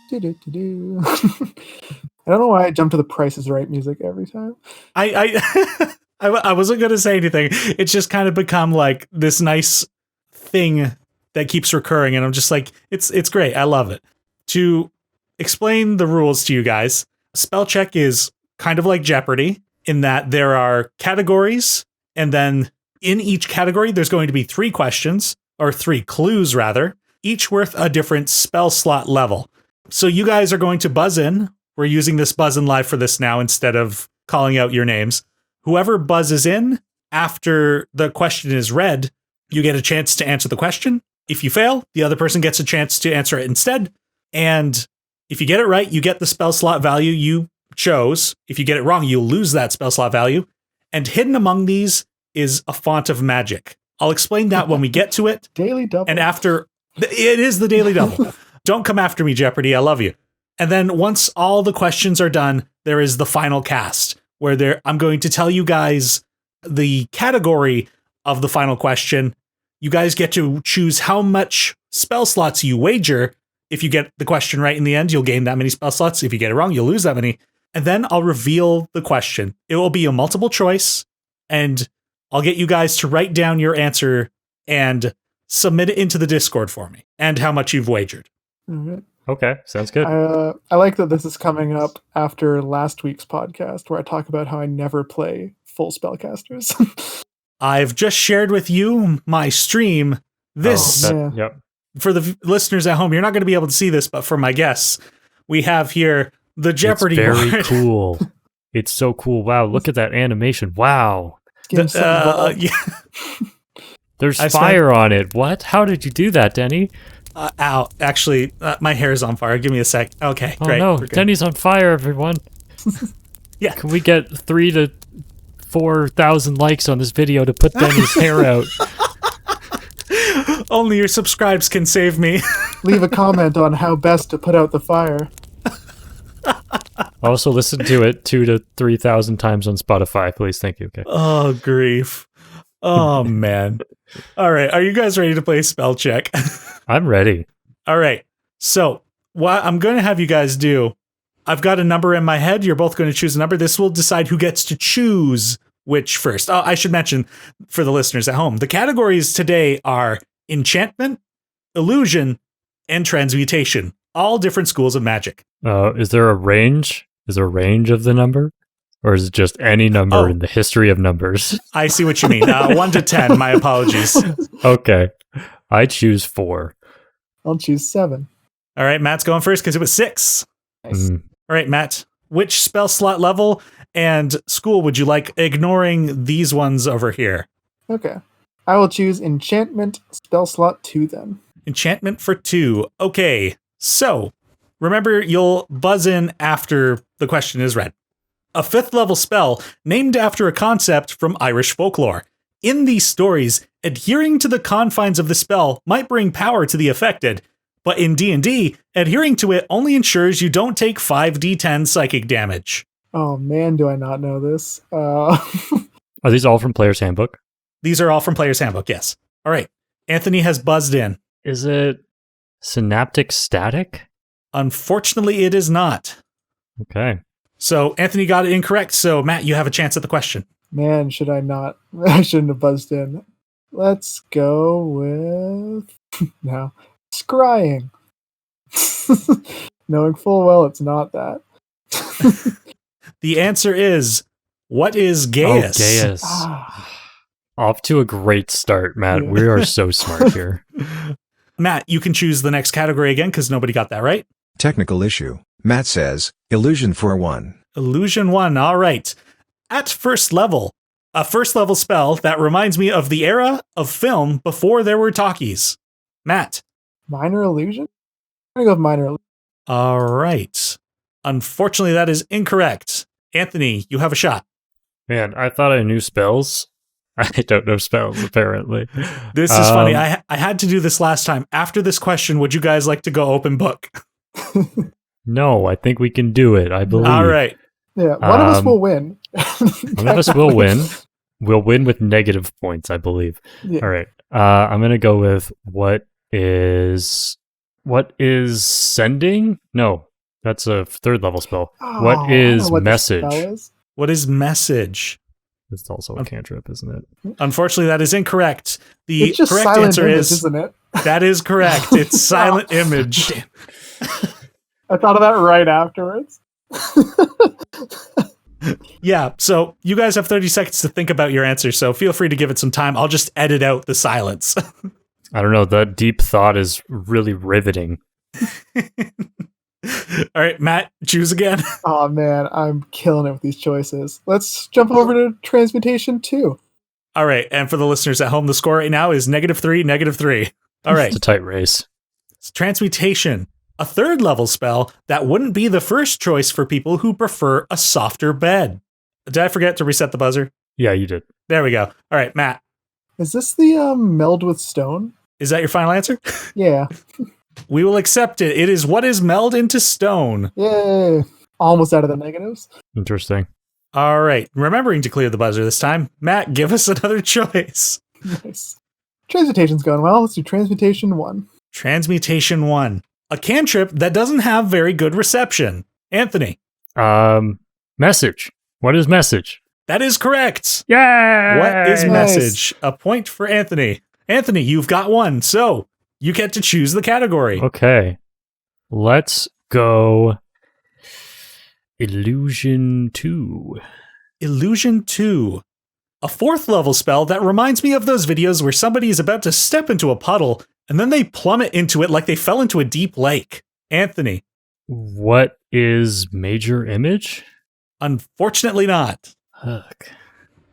Do-do-do-do. I don't know why I jump to the Price is Right music every time. I wasn't going to say anything. It's just kind of become like this nice thing that keeps recurring, and I'm just like, it's great. I love it. To explain the rules to you guys, spell check is kind of like Jeopardy in that there are categories, and then in each category there's going to be 3 questions, or 3 clues rather, each worth a different spell slot level. So you guys are going to buzz in. We're using this buzz in live for this now instead of calling out your names. Whoever buzzes in after the question is read, you get a chance to answer the question. If you fail, the other person gets a chance to answer it instead. And if you get it right, you get the spell slot value you chose. If you get it wrong, you'll lose that spell slot value. And hidden among these is a font of magic. I'll explain that when we get to it. Daily double. And after, it is the daily double. Don't come after me, Jeopardy. I love you. And then once all the questions are done, there is the final cast, where I'm going to tell you guys the category of the final question. You guys get to choose how much spell slots you wager. If you get the question right in the end, you'll gain that many spell slots. If you get it wrong, you'll lose that many. And then I'll reveal the question. It will be a multiple choice, and I'll get you guys to write down your answer and submit it into the Discord for me, and how much you've wagered. Mhm. Okay, sounds good. I like that this is coming up after last week's podcast where I talk about how I never play full spellcasters. I've just shared with you my stream. This, Yep. for the listeners at home, you're not going to be able to see this, but for my guests, we have here the Jeopardy It's very board. cool. It's so cool. Wow, look at that animation. Wow. Yeah. There's I fire on it. What? How did you do that, Denny? Ow. Actually, my hair is on fire. Give me a sec. Okay, Oh great. no, We're good. Denny's on fire, everyone. Yeah. Can we get 3,000 to 4,000 likes on this video to put Denny's hair out? Only your subscribes can save me. Leave a comment on how best to put out the fire. Also, listen to it 2,000 to 3,000 times on Spotify, please. Thank you. Okay. Oh, grief. Oh, man. All right. Are you guys ready to play spell check? I'm ready. All right. So what I'm going to have you guys do, I've got a number in my head. You're both going to choose a number. This will decide who gets to choose which first. I should mention for the listeners at home, the categories today are enchantment, illusion, and transmutation. All different schools of magic. Is there a range? Is there a range of the number? Or is it just any number in the history of numbers? I see what you mean. 1 to 10. My apologies. Okay. I choose 4. I'll choose 7. All right. Matt's going first because it was 6. Nice. All right, Matt. Which spell slot level and school would you like, ignoring these ones over here? Okay. I will choose enchantment spell slot 2 then. Enchantment for 2. Okay. So, remember, you'll buzz in after the question is read. A 5th level spell named after a concept from Irish folklore. In these stories, adhering to the confines of the spell might bring power to the affected, but in D&D, adhering to it only ensures you don't take 5d10 psychic damage. Oh man, do I not know this. Are these all from Player's Handbook? These are all from Player's Handbook, yes. All right. Anthony has buzzed in. Is it synaptic static? Unfortunately, it is not. Okay. So Anthony got it incorrect. So Matt, you have a chance at the question. Man, should I not? I shouldn't have buzzed in. Let's go with no scrying. Knowing full well it's not that. The answer is, what is Gaius? Oh, Gaius. Off to a great start, Matt. Yeah. We are so smart here. Matt, you can choose the next category again because nobody got that right. Technical issue. Matt says, illusion for 1. Illusion 1. All right. At first level, a first level spell that reminds me of the era of film before there were talkies. Matt. Minor illusion? I'm gonna go with minor illusion. All right. Unfortunately, that is incorrect. Anthony, you have a shot. Man, I thought I knew spells. I don't know spells, apparently. This is funny. I had to do this last time. After this question, would you guys like to go open book? No, I think we can do it. I believe. All right. Yeah, one of us will win. One of us will win. We'll win with negative points, I believe. Yeah. All right. I'm going to go with what is What is sending? No, that's a 3rd level spell. Oh, What I is know what the spell message? is. What is message? It's also a cantrip, isn't it? Unfortunately, that is incorrect. The It's just correct silent answer image, is isn't it? that is correct. It's silent image. I thought of that right afterwards. Yeah, so you guys have 30 seconds to think about your answer, so feel free to give it some time. I'll just edit out the silence. I don't know. That deep thought is really riveting. All right, Matt, choose again. Oh man, I'm killing it with these choices. Let's jump over to transmutation 2. All right, and for the listeners at home, the score right now is -3, -3. All right. It's a tight race. Transmutation, a 3rd level spell that wouldn't be the first choice for people who prefer a softer bed. Did I forget to reset the buzzer? Yeah, you did. There we go. All right, Matt, Is this the meld with stone? is that your final answer? Yeah. We will accept it. It is what is meld into stone. Yay. Almost out of the negatives. Interesting. All right, remembering to clear the buzzer this time. Matt, give us another choice. Nice. Transmutation's going well. Let's do transmutation 1. Transmutation 1, a cantrip that doesn't have very good reception. Anthony. Message. What is message? That is correct. Yeah. What is Nice. message? A point for Anthony. Anthony, you've got one, so you get to choose the category. Okay. Let's go Illusion 2. Illusion 2. A 4th level spell that reminds me of those videos where somebody is about to step into a puddle and then they plummet into it like they fell into a deep lake. Anthony. What is major image? Unfortunately not. Fuck.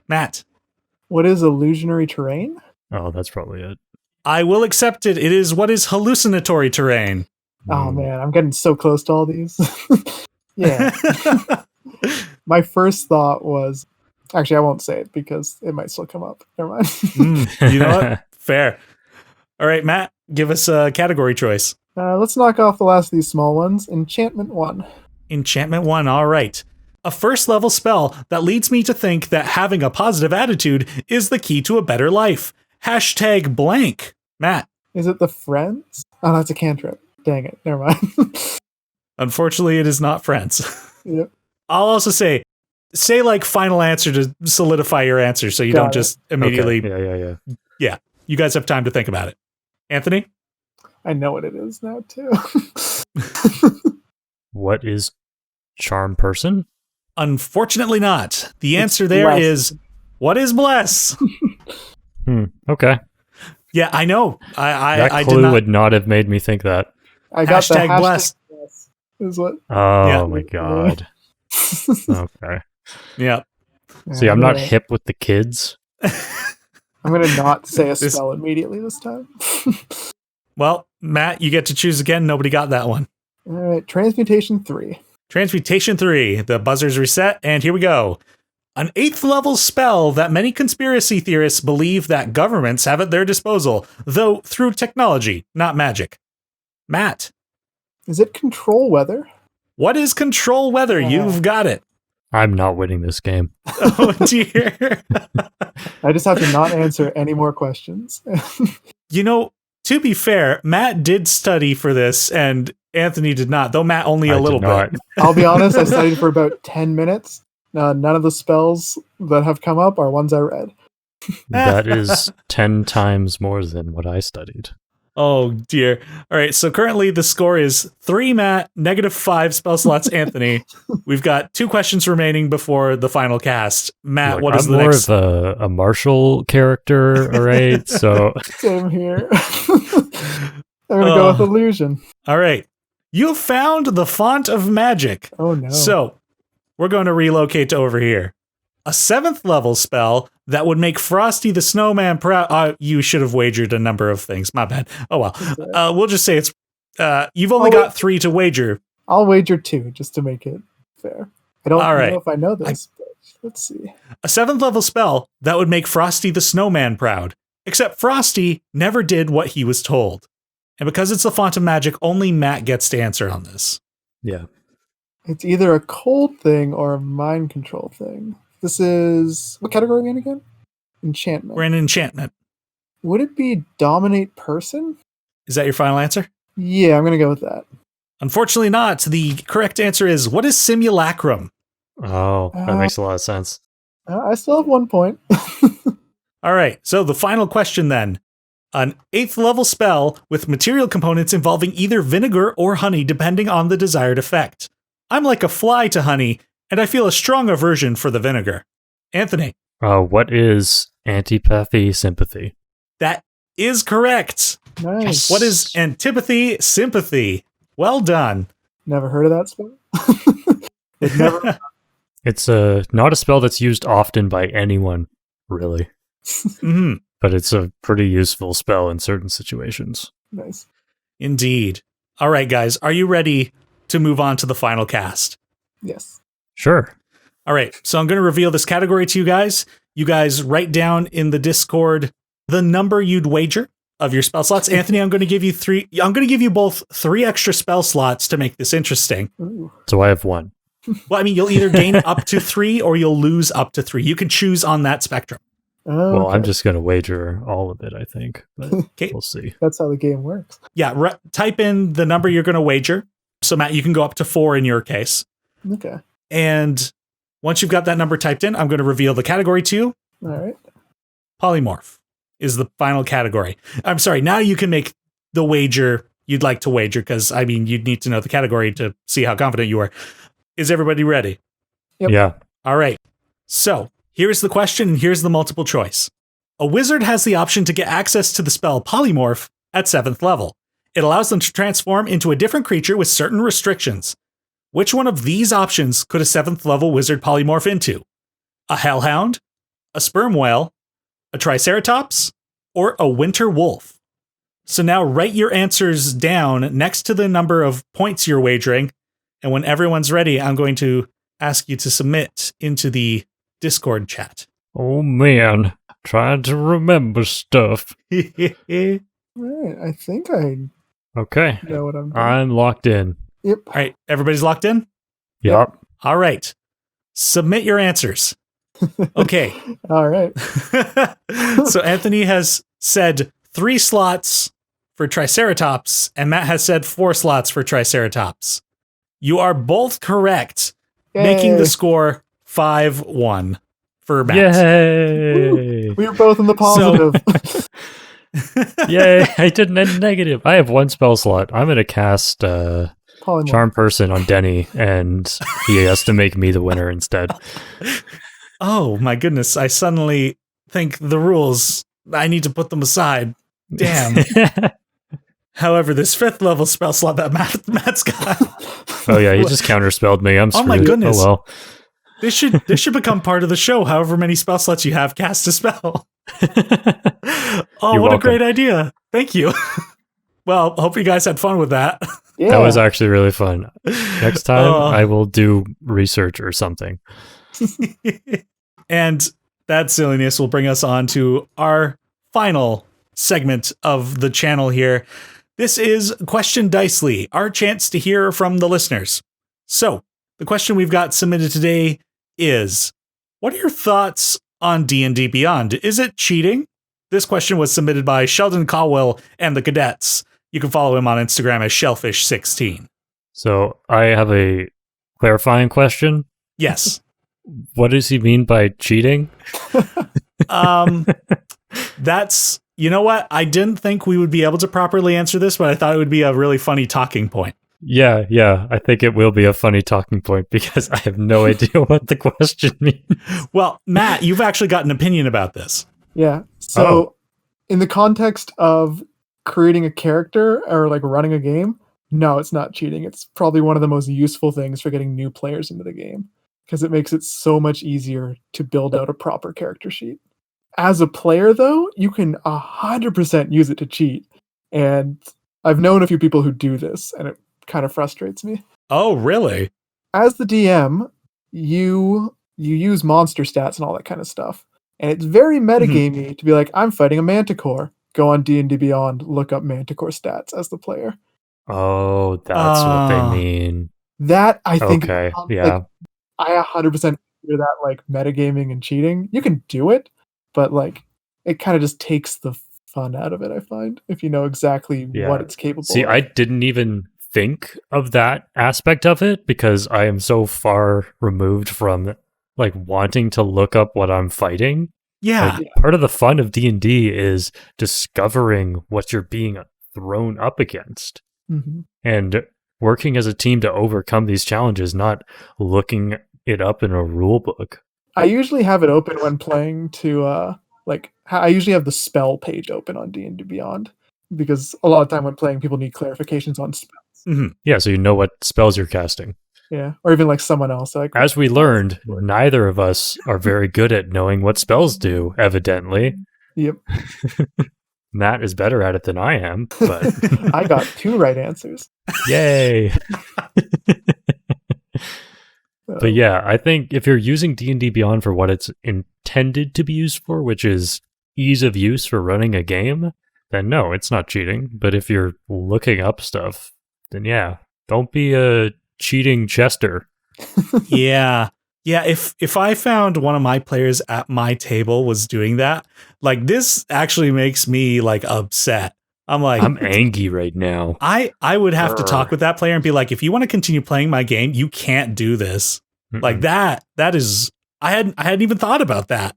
Matt. What is illusionary terrain? Oh, that's probably it. I will accept it. It is what is hallucinatory terrain. Oh man, I'm getting so close to all these. Yeah. My first thought was, actually, I won't say it because it might still come up. Never mind. You know what? Fair. All right, Matt, give us a category choice. Let's knock off the last of these small ones. Enchantment 1. Enchantment 1, all right. A 1st level spell that leads me to think that having a positive attitude is the key to a better life. Hashtag blank. Matt. Is it the Friends? Oh, that's a cantrip. Dang it. Never mind. Unfortunately, it is not friends. Yep. I'll also say like final answer to solidify your answer so you Got don't it. just immediately. Okay. Yeah. You guys have time to think about it. Anthony? I know what it is now, too. What is charm person? Unfortunately not. The It's answer there bless. is what is bless? Okay. Yeah, I know. I That did clue not. would not have made me think that. I got the Hashtag hashtag blessed. bless. Is what? Oh Yeah. my god. Okay. Yeah. See, I'm not Alright. hip with the kids. I'm going to not say a This- spell immediately this time. Well, Matt, you get to choose again. Nobody got that one. All right, transmutation 3. Transmutation 3. The buzzer's reset, and here we go. An 8th level spell that many conspiracy theorists believe that governments have at their disposal, though through technology, not magic. Matt, Is it control weather? what is control weather? Yeah. You've got it. I'm not winning this game. Oh, dear. I just have to not answer any more questions. You know, to be fair, Matt did study for this, and Anthony did not, though Matt only a I little did not. bit. I'll be honest, I studied for about 10 minutes. None of the spells that have come up are ones I read. That is 10 times more than what I studied. Oh, dear. All right, so currently the score is 3 Matt, -5 spell slots Anthony. We've got 2 questions remaining before the final cast. Matt, Look, what is I'm the more next? of a martial character, all right? So Same here. I'm going to go with illusion. All right. You found the font of magic. Oh no. So we're going to relocate to over here. A 7th level spell that would make Frosty the Snowman proud. You should have wagered a number of things. My bad. Oh, well. We'll just say it's. You've only got 3 to wager. I'll wager 2 just to make it fair. I don't All right. know if I know this, but let's see. A 7th level spell that would make Frosty the Snowman proud. Except Frosty never did what he was told. And because it's the font of magic, only Matt gets to answer on this. yeah. It's either a cold thing or a mind control thing. This is... What category are we in again? Enchantment. We're in enchantment. Would it be dominate person? Is that your final answer? Yeah, I'm going to go with that. Unfortunately not. The correct answer is, what is simulacrum? Oh, that makes a lot of sense. I still have 1 point. All right, so the final question then. An 8th level spell with material components involving either vinegar or honey depending on the desired effect. I'm like a fly to honey, and I feel a strong aversion for the vinegar. Anthony. What is antipathy sympathy? That is correct. Nice. What is antipathy sympathy? Well done. Never heard of that spell. It never. It's not a spell that's used often by anyone, really. Mm-hmm. But it's a pretty useful spell in certain situations. Nice. Indeed. All right, guys, are you ready to move on to the final cast? Yes. Sure. All right, so I'm going to reveal this category to you guys. You guys write down in the Discord the number you'd wager of your spell slots. Anthony, I'm going to give you 3. I'm going to give you both 3 extra spell slots to make this interesting. Ooh. So I have 1. Well, I mean, you'll either gain up to 3 or you'll lose up to 3. You can choose on that spectrum. Oh, Well, I'm okay. just going to wager all of it, I think. But Okay. we'll see. That's how the game works. Yeah, type in the number you're going to wager. So, Matt, you can go up to 4 in your case. Okay. And once you've got that number typed in, I'm going to reveal the category to you. All right. Polymorph is the final category. I'm sorry, now you can make the wager you'd like to wager, because, I mean, you'd need to know the category to see how confident you are. Is everybody ready? Yep. Yeah. All right. So, here's the question, and here's the multiple choice. A wizard has the option to get access to the spell Polymorph at 7th level. It allows them to transform into a different creature with certain restrictions. Which one of these options could a 7th level wizard polymorph into? A hellhound, a sperm whale, a triceratops, or a winter wolf? So now write your answers down next to the number of points you're wagering, and when everyone's ready, I'm going to ask you to submit into the Discord chat. Oh, man. Trying to remember stuff. All right. I think I Okay. know what I'm doing. I'm locked in. Yep. All right, everybody's locked in? Yep. All right. Submit your answers. Okay. All right. So Anthony has said 3 slots for Triceratops, and Matt has said 4 slots for Triceratops. You are both correct, making Yay. the score 5-1 for Matt. Yay! We were both in the positive. Yay! I didn't end negative. I have 1 spell slot. I'm going to cast Polymorph. Charm Person on Denny, and he has to make me the winner instead. Oh my goodness, I suddenly think the rules, I need to put them aside. Damn. However, this 5th level spell slot that Matt's got. Oh yeah, he just counterspelled me. I'm Oh screwed. my goodness. Oh well. This should become part of the show. However many spell slots you have, cast a spell. Oh, You're what welcome. a great idea. Thank you. Well, hope you guys had fun with that. Yeah. That was actually really fun. Next time, Oh. I will do research or something. And that silliness will bring us on to our final segment of the channel here. This is Question Dicely, our chance to hear from the listeners. So, the question we've got submitted today is, what are your thoughts on D&D Beyond? Is it cheating? This question was submitted by Sheldon Caldwell and the Cadets. You can follow him on Instagram as Shellfish16. So I have a clarifying question. Yes. What does he mean by cheating? That's, you know what? I didn't think we would be able to properly answer this, but I thought it would be a really funny talking point. Yeah. I think it will be a funny talking point because I have no idea what the question means. Well, Matt, you've actually got an opinion about this. Yeah. So, in the context of creating a character or like running a game, no, it's not cheating. It's probably one of the most useful things for getting new players into the game because it makes it so much easier to build out a proper character sheet. As a player, though, you can 100% use it to cheat. And I've known a few people who do this, and it kind of frustrates me. Oh, really? As the DM, you use monster stats and all that kind of stuff. And it's very metagamey to be like, I'm fighting a manticore. Go on D&D Beyond, look up manticore stats as the player. Oh, that's what they mean. That, I think, Okay, like, yeah. I 100% consider that like metagaming and cheating. You can do it, but like it kind of just takes the fun out of it, I find, if you know exactly what it's capable See, of. I didn't even think of that aspect of it because I am so far removed from like wanting to look up what I'm fighting. Yeah. Like part of the fun of D&D is discovering what you're being thrown up against and working as a team to overcome these challenges, not looking it up in a rule book. I usually have it open when playing to I usually have the spell page open on D&D Beyond because a lot of time when playing, people need clarifications on spells. Yeah, so you know what spells you're casting. Yeah, or even like someone else. Like, as we learned, neither of us are very good at knowing what spells do, evidently. Yep. Matt is better at it than I am, but I got 2 right answers. Yay. But yeah, I think if you're using D&D Beyond for what it's intended to be used for, which is ease of use for running a game, then no, it's not cheating. But if you're looking up stuff, then yeah, don't be a cheating Chester. Yeah. If I found one of my players at my table was doing that, like this actually makes me like upset. I'm angry right now. I would have to talk with that player and be like, if you want to continue playing my game, you can't do this. Like that is I hadn't even thought about that.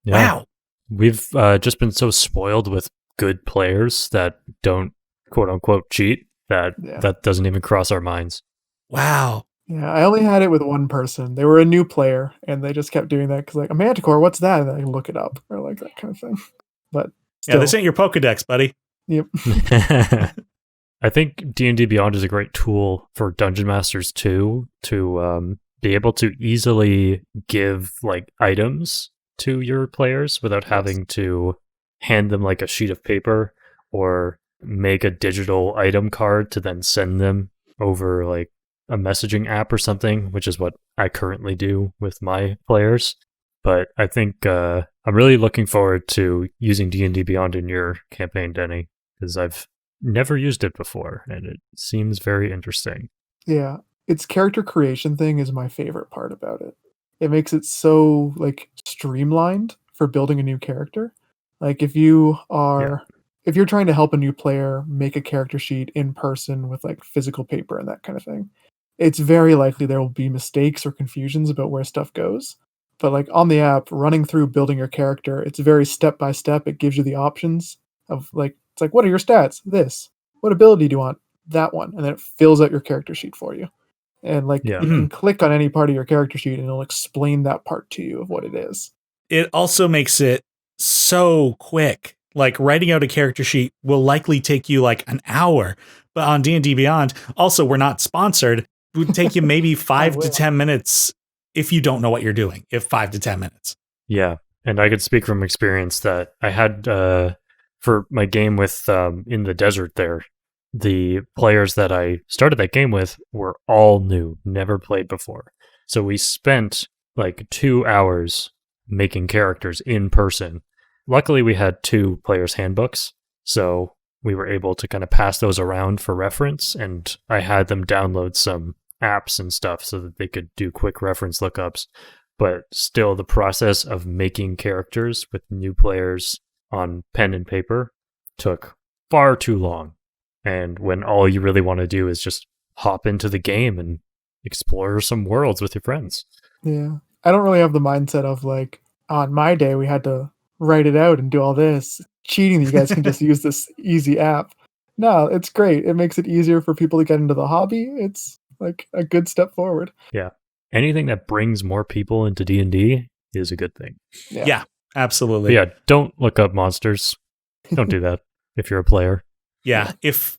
Yeah. Wow. We've just been so spoiled with good players that don't quote unquote cheat that doesn't even cross our minds. Wow. Yeah, I only had it with one person. They were a new player, and they just kept doing that because, like, a Manticore, what's that? And I look it up, or like that kind of thing. But still. Yeah, this ain't your Pokedex, buddy. Yep. I think D&D Beyond is a great tool for Dungeon Masters too, to be able to easily give like items to your players without having to hand them like a sheet of paper or make a digital item card to then send them over like a messaging app or something, which is what I currently do with my players. But I think I'm really looking forward to using D&D Beyond in your campaign, Denny, because I've never used it before, and it seems very interesting. Yeah, its character creation thing is my favorite part about it. It makes it so like streamlined for building a new character. Like if you're trying to help a new player make a character sheet in person with like physical paper and that kind of thing, it's very likely there will be mistakes or confusions about where stuff goes. But like on the app, running through building your character, it's very step by step. It gives you the options of like, it's like, what are your stats? This. What ability do you want? That one. And then it fills out your character sheet for you. And like you can click on any part of your character sheet and it'll explain that part to you of what it is. It also makes it so quick. Like writing out a character sheet will likely take you like an hour. But on D&D Beyond, also we're not sponsored. It would take you maybe 5 to 10 minutes if you don't know what you're doing. If 5 to 10 minutes. Yeah. And I could speak from experience that I had for my game with in the desert there, the players that I started that game with were all new, never played before. So we spent like 2 hours making characters in person. Luckily, we had 2 players' handbooks, so we were able to kind of pass those around for reference, and I had them download some apps and stuff so that they could do quick reference lookups. But still, the process of making characters with new players on pen and paper took far too long. And when all you really want to do is just hop into the game and explore some worlds with your friends. Yeah. I don't really have the mindset of like, on my day, we had to write it out and do all this. Cheating that you guys can just use this easy app. No, it's great. It makes it easier for people to get into the hobby. It's like a good step forward. Yeah. Anything that brings more people into D&D is a good thing. Yeah, absolutely. But yeah, don't look up monsters. Don't do that if you're a player. Yeah, if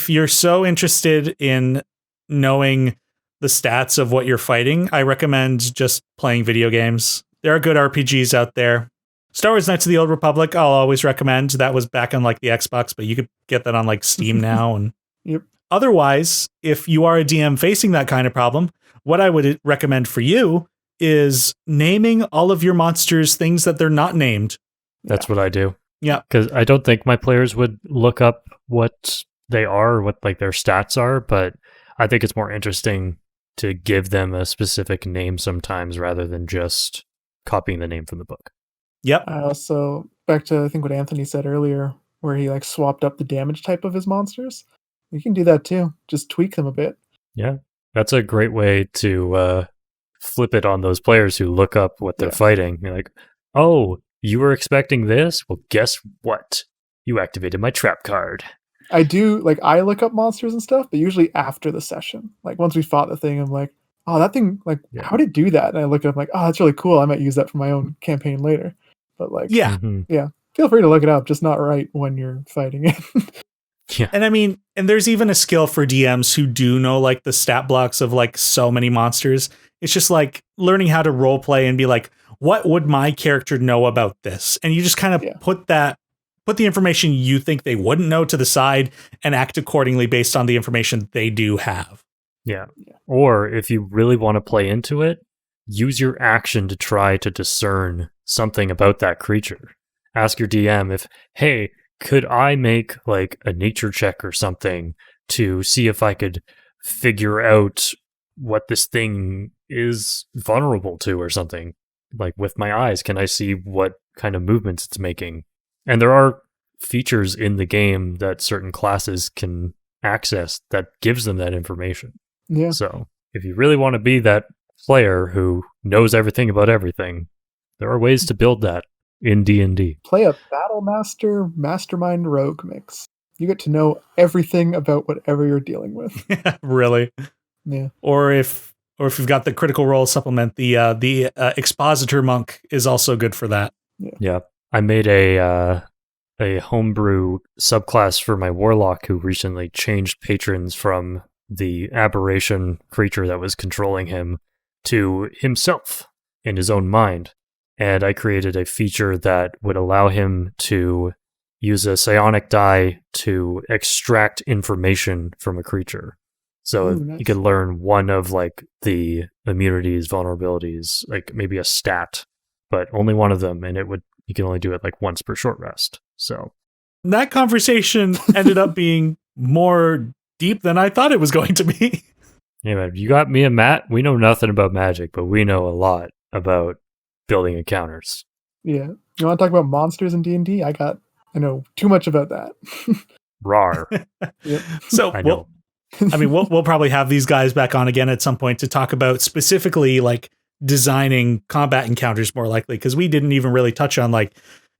you're so interested in knowing the stats of what you're fighting, I recommend just playing video games. There are good RPGs out there. Star Wars Knights of the Old Republic, I'll always recommend. That was back on like the Xbox, but you could get that on like Steam now. And Yep. Otherwise, if you are a DM facing that kind of problem, what I would recommend for you is naming all of your monsters things that they're not named. That's what I do. Yeah. Because I don't think my players would look up what they are, or what like their stats are, but I think it's more interesting to give them a specific name sometimes rather than just copying the name from the book. Yep. I also, back to I think what Anthony said earlier, where he like swapped up the damage type of his monsters. You can do that too. Just tweak them a bit. Yeah, that's a great way to flip it on those players who look up what they're fighting. You're like, oh, you were expecting this? Well, guess what? You activated my trap card. I do, like, I look up monsters and stuff, but usually after the session. Like, once we fought the thing, I'm like, oh, that thing, like, how did it do that? And I look up, like, oh, that's really cool. I might use that for my own campaign later. But, like, Yeah. Feel free to look it up, just not right when you're fighting it. Yeah. And I mean, and there's even a skill for DMs who do know like the stat blocks of like so many monsters. It's just like learning how to role play and be like, what would my character know about this? And you just kind of put the information you think they wouldn't know to the side and act accordingly based on the information they do have. Yeah. Or if you really want to play into it, use your action to try to discern something about that creature. Ask your DM if, hey, could I make like a nature check or something to see if I could figure out what this thing is vulnerable to or something? Like with my eyes, can I see what kind of movements it's making? And there are features in the game that certain classes can access that gives them that information. Yeah. So if you really want to be that player who knows everything about everything, there are ways to build that in D&D. Play a Battle Master Mastermind Rogue mix. You get to know everything about whatever you're dealing with. Really? Yeah. Or if you've got the Critical Role supplement, the Expositor Monk is also good for that. Yeah. I made a homebrew subclass for my Warlock who recently changed patrons from the aberration creature that was controlling him to himself in his own mind. And I created a feature that would allow him to use a psionic die to extract information from a creature. So Ooh, nice. You could learn one of like the immunities, vulnerabilities, like maybe a stat, but only one of them, and you can only do it like once per short rest. So that conversation ended up being more deep than I thought it was going to be. Yeah, man, you got me and Matt. We know nothing about magic, but we know a lot about building encounters. Yeah. You want to talk about monsters in D&D? I know too much about that. Rawr. Yep. So I know. we'll probably have these guys back on again at some point to talk about specifically like designing combat encounters more likely, because we didn't even really touch on like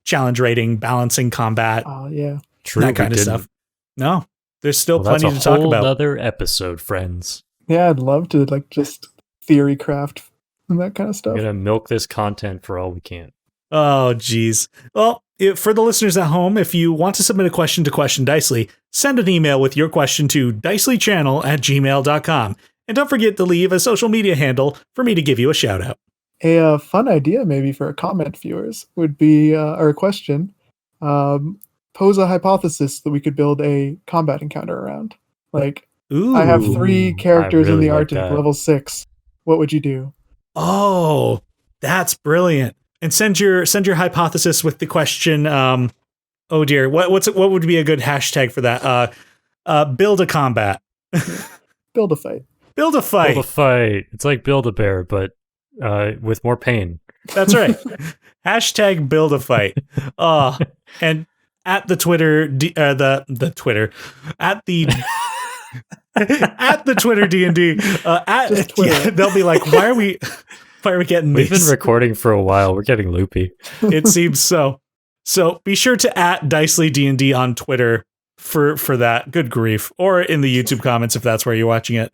challenge rating, balancing combat, Yeah. True, that kind of stuff. No, there's still plenty to talk That's a whole about. other episode, friends. Yeah, I'd love to like just theory craft and that kind of stuff. We're gonna milk this content for all we can. Oh, geez. Well, for the listeners at home, if you want to submit a question to Question Dicely, send an email with your question to dicelychannel@gmail.com. And don't forget to leave a social media handle for me to give you a shout out. A fun idea maybe for comment viewers would be, or a question, pose a hypothesis that we could build a combat encounter around. Like, Ooh. I have 3 characters I really in the like Arctic, that. level 6. What would you do? Oh, that's brilliant. And send your hypothesis with the question. Oh dear, what would be a good hashtag for that? Build a combat. Build a fight. Build a fight. Build a fight. It's like Build-A-Bear, but with more pain. That's right. Hashtag build a fight. And at the Twitter, the Twitter, at the at the Twitter D&D, Just Twitter. yeah, they'll be like, why are we getting We've these? been recording for a while. We're getting loopy. It seems so. So be sure to at Dicely DnD on Twitter for that. Good grief. Or in the YouTube comments if that's where you're watching it.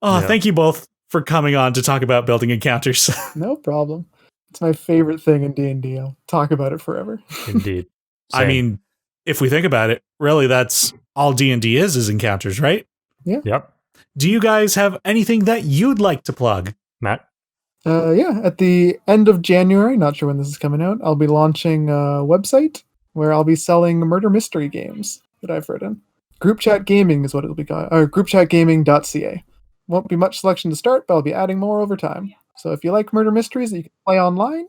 Oh, Yeah. Thank you both for coming on to talk about building encounters. No problem. It's my favorite thing in D&D. I'll talk about it forever. Indeed. I Same. mean, if we think about it, really that's all D&D is encounters, right? Yep. Do you guys have anything that you'd like to plug? Matt? Yeah, at the end of January, not sure when this is coming out, I'll be launching a website where I'll be selling murder mystery games that I've written. Group Chat Gaming is what it'll be called, or groupchatgaming.ca. Won't be much selection to start, but I'll be adding more over time. So if you like murder mysteries that you can play online,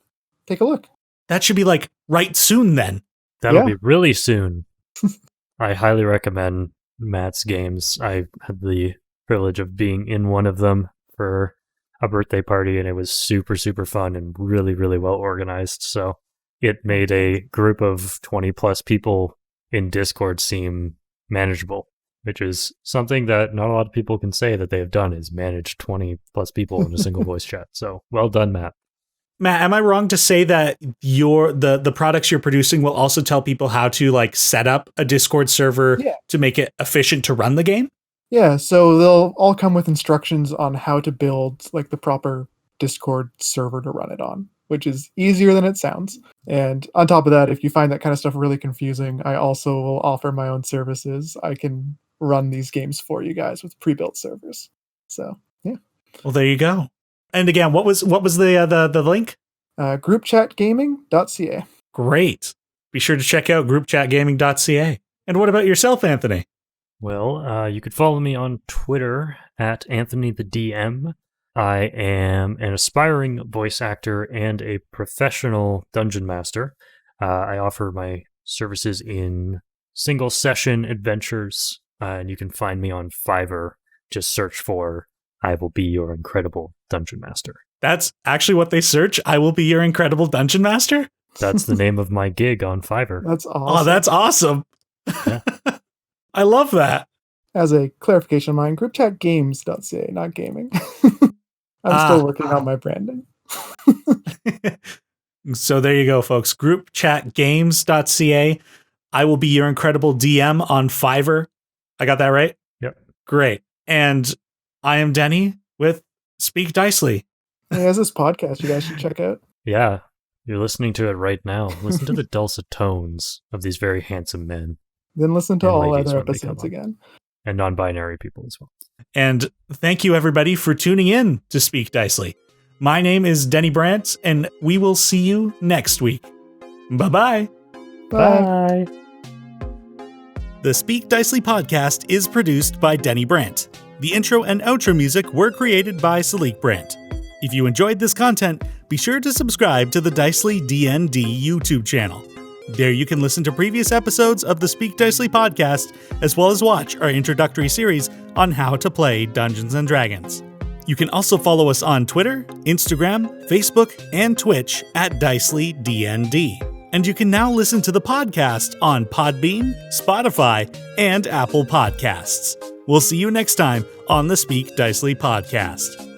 take a look. That should be like right soon then. That'll Yeah. be really soon. I highly recommend Matt's games. I had the privilege of being in one of them for a birthday party, and it was super, super fun and really, really well organized. So it made a group of 20 plus people in Discord seem manageable, which is something that not a lot of people can say that they have done, is manage 20 plus people in a single voice chat. So well done, Matt. Matt, am I wrong to say that the products you're producing will also tell people how to like set up a Discord server to make it efficient to run the game? Yeah, so they'll all come with instructions on how to build like the proper Discord server to run it on, which is easier than it sounds. And on top of that, if you find that kind of stuff really confusing, I also will offer my own services. I can run these games for you guys with pre-built servers. So, yeah. Well, there you go. And again, what was the link? Groupchatgames.ca. Great. Be sure to check out groupchatgaming.ca. And what about yourself, Anthony? Well, you could follow me on Twitter at Anthony the DM. I am an aspiring voice actor and a professional dungeon master. I offer my services in single session adventures, and you can find me on Fiverr. Just search for I Will Be Your Incredible Dungeon Master. That's actually what they search? I Will Be Your Incredible Dungeon Master? That's the name of my gig on Fiverr. That's awesome. Oh, that's awesome. Yeah. I love that. As a clarification of mine, groupchatgames.ca, not gaming. I'm still working on my branding. So there you go, folks. Groupchatgames.ca. I Will Be Your Incredible DM on Fiverr. I got that right? Yep. Great. And I am Denny with Speak Dicely. Hey, has this podcast you guys should check out. Yeah, you're listening to it right now. Listen to the dulcet tones of these very handsome men. Then listen to And all ladies other when they come episodes on. again. And non-binary people as well. And thank you, everybody, for tuning in to Speak Dicely. My name is Teni Brant, and we will see you next week. Bye-bye. Bye. The Speak Dicely podcast is produced by Teni Brant. The intro and outro music were created by Salik Brant. If you enjoyed this content, be sure to subscribe to the Dicely DnD YouTube channel. There you can listen to previous episodes of the Speak Dicely podcast, as well as watch our introductory series on how to play Dungeons & Dragons. You can also follow us on Twitter, Instagram, Facebook, and Twitch at Dicely DnD. And you can now listen to the podcast on Podbean, Spotify, and Apple Podcasts. We'll see you next time on the Speak Dicely podcast.